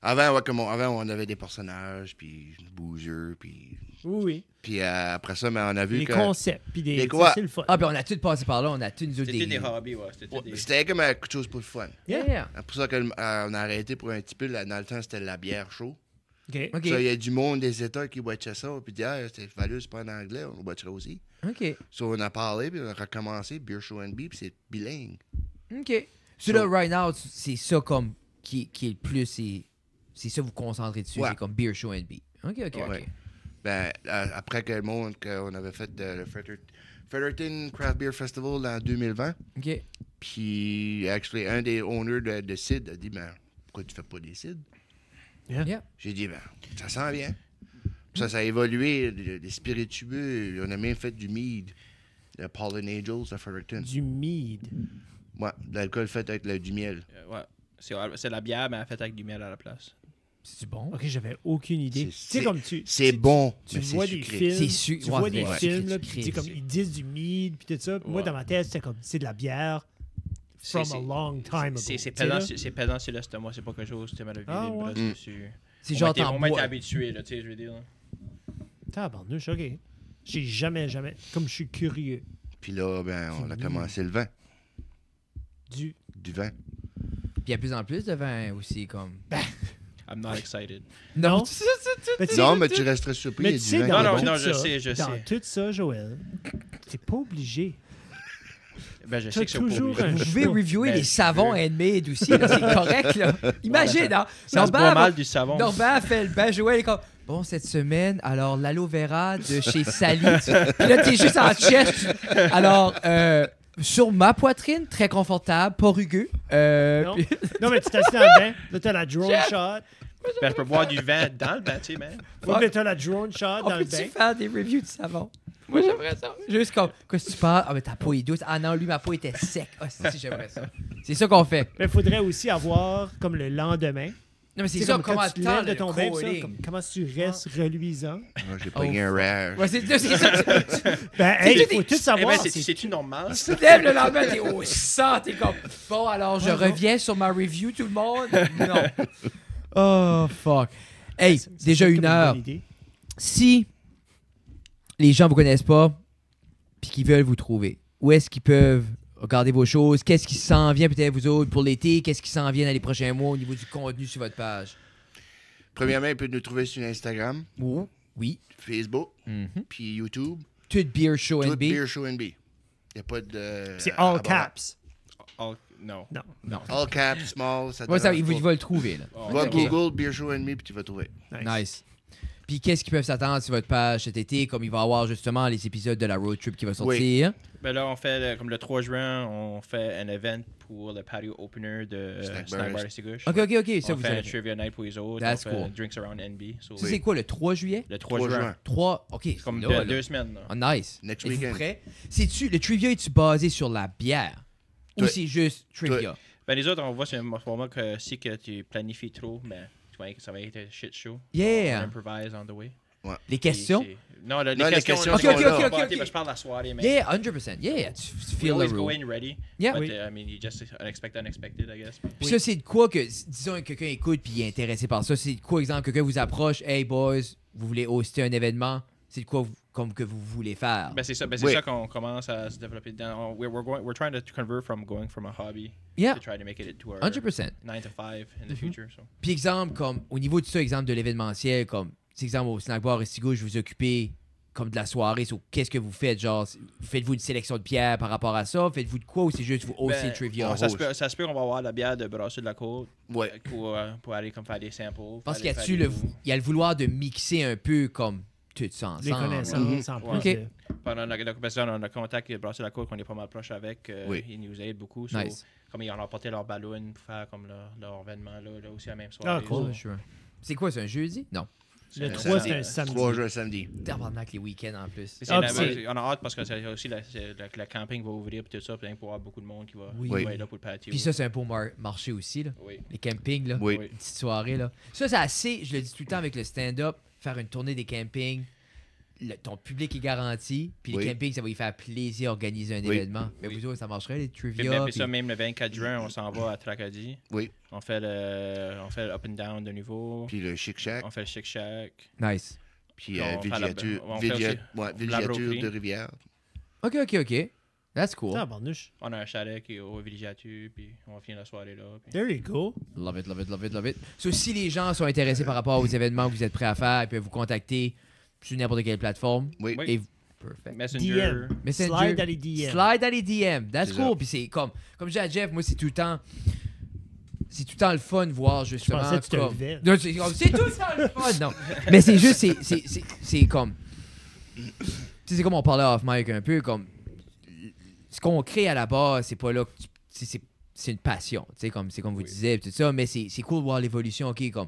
Avant, ouais, avant, on avait des personnages, puis bougeux, puis... Oui, oui. Puis après ça, mais on a vu Des que... concepts. Puis des. Des quoi? C'est le fun. Ah, puis on a tout passé par là, on a tout nous autres C'était des hobbies, ouais. C'était Ouais, des... C'était comme quelque chose pour le fun. Yeah. C'est pour ça qu'on a arrêté pour un petit peu. Là, dans le temps, c'était la bière chaud. OK. OK. Ça, il y a du monde des États qui watchaient ça, puis dit, ah, c'est valeux, c'est pas en anglais, on le watcherait aussi. OK. So, on a parlé, puis on a recommencé, Beer Show NB, puis c'est bilingue. OK. So là, right now, c'est ça comme qui est le plus... C'est ça vous concentrez dessus, Ouais. c'est comme Beer Show NB. OK. Ouais. Ben, après que le monde, qu'on avait fait le Fredericton Craft Beer Festival en 2020, OK. puis, actually, un des owners de CID a dit, ben, pourquoi tu fais pas des CID? Yeah. J'ai dit, ben, ça sent bien. Puis ça a évolué, des spiritueux. On a même fait du mead, le Pollen Angels de Fredericton. Du mead. Ouais, de l'alcool fait avec du miel. Ouais. C'est la bière, mais faite avec du miel à la place. C'est bon? OK, j'avais aucune idée. Tu sais, comme tu... C'est bon, Tu mais c'est vois des sucré. films, C'est tu vois des ouais, films, c'est là, puis tu dis sucré, comme c'est- ils disent du mead, puis tout ça. Puis moi, Ouais. dans ma tête, c'était comme, c'est de la bière from C'est- a long time ago. C'est Tu sais, pesant, là. c'est pesant sur l'estomac, c'est pas quelque chose, tu m'as Ah, ouais. dessus. C'est genre On t'en m'a été bois. habitué, là, tu sais, je veux dire. là. Tabarnouche, OK. J'ai jamais... Comme je suis curieux Puis là, ben, on a commencé le vin. du... Du vin. Puis il y a de plus en plus de vin aussi, comme... I'm not excited. Non. Mais tu sais- Non, mais tu resterais surpris. Mais il y tu a sais, du dans vin Non, qui est non, bon. tout je ça, sais, je dans sais. tout ça, Joël, t'es pas obligé. Ben, je T'as sais que c'est toujours pas un Vous pouvez reviewer Ben, les je savons veux. handmade aussi, là, c'est correct, là. Imagine, hein? Ça se boit mal du savon. Normand fait le bain, Joël est comme... Bon, cette semaine, alors l'aloe vera de chez Sally. Puis là, t'es juste en chest. Alors, sur ma poitrine, très confortable, pas rugueux. Non. Puis- Non, mais tu t'assieds dans le bain, là, t'as la drone shot. Ben, je peux boire du vin dans le bain, tu sais, man. Faut que t'as la drone shot On dans le peut-tu bain. faire des reviews de savon? Moi, j'aimerais ça. Juste comme, qu'est-ce que tu parles? Ah, mais ta peau est douce. Ah non, lui, ma peau était sec. Ah, si, j'aimerais ça. C'est ça qu'on fait. Mais il faudrait aussi avoir, comme le lendemain, Non, mais c'est tu sais, ça, comme comment quand tu te temps lèves de ton bain, pis ça, cooling. comme, comment tu restes reluisant. Moi, j'ai pogné un rare. Ouais, c'est ça. Ben, hey, tout il faut des- tout Eh savoir. ben, c'est- c'est-tu normal? Tu te lèves le lendemain, t'es au sang, t'es comme... Bon, alors, je Ouais, non. reviens sur ma review, tout le monde. Non. Oh, fuck. Hey, ça déjà serait une comme heure. bonne idée. Si les gens vous connaissent pas puis qu'ils veulent vous trouver, où est-ce qu'ils peuvent regarder vos choses? Qu'est-ce qui s'en vient peut-être vous autres pour l'été? Qu'est-ce qui s'en vient dans les prochains mois au niveau du contenu sur votre page? Premièrement, il peut nous trouver sur Instagram, Oui. Facebook, Mhm. puis YouTube. Tout Beer Show Tout NB. Beer Show NB. Il n'y a pas de... C'est all abordage. caps. Oh, non. Non. Non. All caps, small, ça Ouais, ça, dérange il pas. va le trouver. Là. Oh, Va Ok. Google Beer Show NB, puis tu vas trouver. Nice. Puis qu'est-ce qu'ils peuvent s'attendre sur votre page cet été, comme il va y avoir justement les épisodes de la road trip qui va sortir? Ben là, on fait, comme le 3 juin, on fait un event pour le patio opener de Snack Snack Bar Bar Estigouche. Ok, ça On vous fait un allez. trivia night pour les autres. That's on fait cool. Drinks Around NB. So, Ça, c'est quoi, le 3 juillet? le 3 3 juin. juin. 3, ok. C'est comme là, là. 2 semaines. Là. Oh, nice. Next Êtes-vous weekend. prêt? C'est-tu, le trivia, est-tu basé sur la bière? Ou Toi. c'est juste trivia? Ben les autres, on voit sur un format que si que tu planifies trop, ben, tu vois que ça va être un shit show. On Yeah. improvise on the way. Les questions? Non, les Non, les questions. questions sont là. Ok. Ben, je parle de la soirée, mais. Yeah, 100%. Yeah, tu We feel the always go room. in ready. Yeah. But, Oui. I mean, you just unexpected, I guess. Puis ça, c'est de quoi que, disons que quelqu'un écoute puis il est intéressé par ça. C'est de quoi, exemple, quelqu'un vous approche, hey boys, vous voulez hoster un événement, c'est de quoi comme que vous voulez faire. Ben c'est ça, Oui. ça qu'on commence à se développer dedans. We're trying to convert from going from a hobby Yeah, to try to make it to our 100%. 9 to 5 in the future. So. Puis exemple, comme au niveau de ça, exemple de l'événementiel, comme, c'est exemple au Snack Bar Estigo, je vous occupez comme de la soirée, sur qu'est-ce que vous faites, genre, faites-vous une sélection de pierres par rapport à ça, faites-vous de quoi ou c'est juste vous hostez le trivia? on- Ça se peut qu'on va avoir la bière de Brasserie de la Côte Ouais. pour aller comme faire des samples. Je pense qu'il y a le vouloir de mixer un peu comme tout ça Les ensemble. connaissances en plus. Ok. de- Pendant on a contact avec Brasserie de la Côte qu'on est pas mal proche avec. Oui. Ils nous aident beaucoup. So, Nice. comme ils ont apporté leur ballon pour faire comme leur événement là aussi la même soirée. Ah, cool. Ouais, sure. C'est quoi, c'est un jeudi? Non. Le C'est 3, c'est un un samedi. 3 juin, samedi. Tabarnak, les week-ends en plus. Ah, c'est- On a hâte parce que c'est aussi le camping va ouvrir et tout ça, puis il va y avoir beaucoup de monde qui va, Oui. qui va être là pour le patio. Puis ça, c'est un beau marché aussi, là. Oui. Les campings, là. Oui. Oui. Une petite soirée, là. Ça, c'est assez, je le dis tout le temps avec le stand-up, faire une tournée des campings. Ton public est garanti, puis Oui. les campings, ça va y faire plaisir d'organiser un Oui. événement. Mais Oui. vous autres, ça marcherait, les Puis, trivia. puis ça, puis- même le 24 juin, on s'en va à Tracadie. Oui. On fait le up and down de nouveau. Puis le Chic Shack. On fait le Chic Shack. Nice. Puis On fait la- on fait aussi la villégiature broderie. de Rivière. OK. That's cool. Tabarnouche. On a un chalet qui est au villégiature, puis on va finir la soirée là. Puis... There you go. Love it, love it, love it, love it. So, si les gens sont intéressés par rapport aux événements que vous êtes prêts à faire, ils peuvent vous contacter sur n'importe quelle plateforme. Oui. Oui. Et perfect. Messenger. Messenger. Slide dans les DM. Slide dans les DM. That's C'est cool. ça. Puis c'est comme je dis à Jeff, moi, c'est tout le temps le fun de voir justement. Je pensais que tu te comme... levais. Non, c'est tout le temps le fun, non. Mais c'est juste, c'est comme. Tu sais, c'est comme on parlait off mic un peu, comme. Ce qu'on crée à la base, c'est pas là que c'est une passion. Tu sais, comme, c'est comme vous disiez, tout ça. Mais c'est cool de voir l'évolution, OK, comme.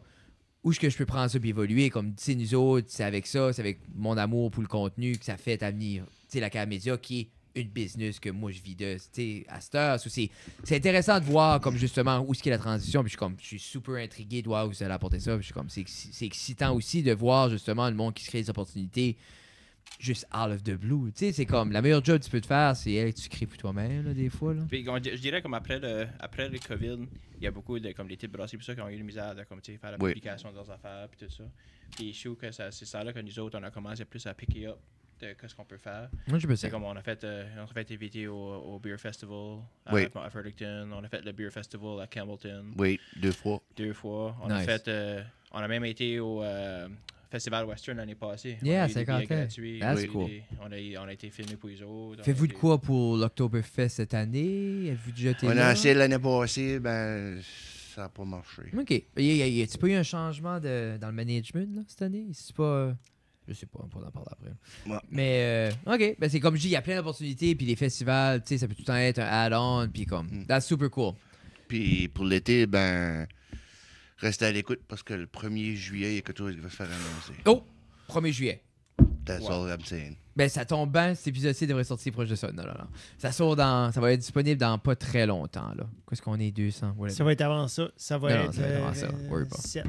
Où est-ce que je peux prendre ça et évoluer? Comme, tu sais, nous autres, c'est avec ça, c'est avec mon amour pour le contenu que ça fait avenir. Tu sais, la Cave Média qui est une business que moi je vis de, tu sais, à cette heure. So, c'est intéressant de voir, comme justement, où est-ce qu'il y a la transition. Puis je suis super intrigué de voir où ça allait apporter ça. Puis je suis comme, c'est excitant aussi de voir justement le monde qui se crée des opportunités juste out of the blue. Tu sais, c'est comme, la meilleure job que tu peux te faire, c'est elle que tu crées pour toi-même, là, des fois. Là. Puis, je dirais comme après le COVID, il y a beaucoup de comme les types brasseries ça qui ont eu de misère de comme, faire la Oui. publication de leurs affaires puis tout ça. Puis je trouve que c'est ça là que nous autres on a commencé plus à picker up de ce qu'on peut faire. Moi, je peux C'est ça. comme on a fait inviter au Beer Festival Oui. à Fredericton, on a fait le Beer Festival à Campbellton Oui, 2 fois. 2 fois. On Nice. on a même été au Festival Western l'année passée. Yeah, on a eu des billets 50 ans. gratuits. That's On a eu cool. on a été filmés pour les autres. Faites-vous de quoi pour l'Octoberfest cette année? Êtes-vous déjà été On là? a essayé l'année passée, ben, ça n'a pas marché. OK. Y a-t-il pas eu un changement dans le management là, cette année? C'est pas... Je sais pas, on pourra en parler après. Ouais. Mais, OK. Ben, c'est comme je dis, il y a plein d'opportunités, puis les festivals, tu sais, ça peut tout le temps être un add-on, puis comme... That's super cool. Puis pour l'été, ben, restez à l'écoute parce que le 1er juillet, il y a quelque chose qui va se faire annoncer. Oh! 1er juillet. That's Wow. all I'm saying. Ben, ça tombe bien, cet épisode-ci devrait sortir proche de ça. Non. Ça va être disponible dans pas très longtemps, là. Qu'est-ce qu'on est, 200? Voilà. Ça va être avant ça. Ça va Non, être, ça va être avant ça. Worry pas. 7.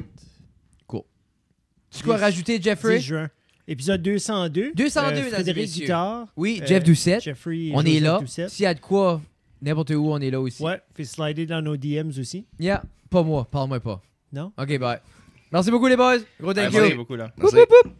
Tu quoi rajouter, Jeffrey? 10 juin. Épisode 202. 202, mesdames et Frédéric messieurs. Guitard. Oui, Jeff Doucette. Jeffrey et On est Joseph là. Doucette. S'il y a de quoi, n'importe où, on est là aussi. Ouais, fait slider dans nos DMs aussi. Yeah, pas moi. Parle-moi pas. Non? OK, bye. Merci beaucoup, les boys. Gros thank you. Merci beaucoup là. Merci. Boop, boop, boop.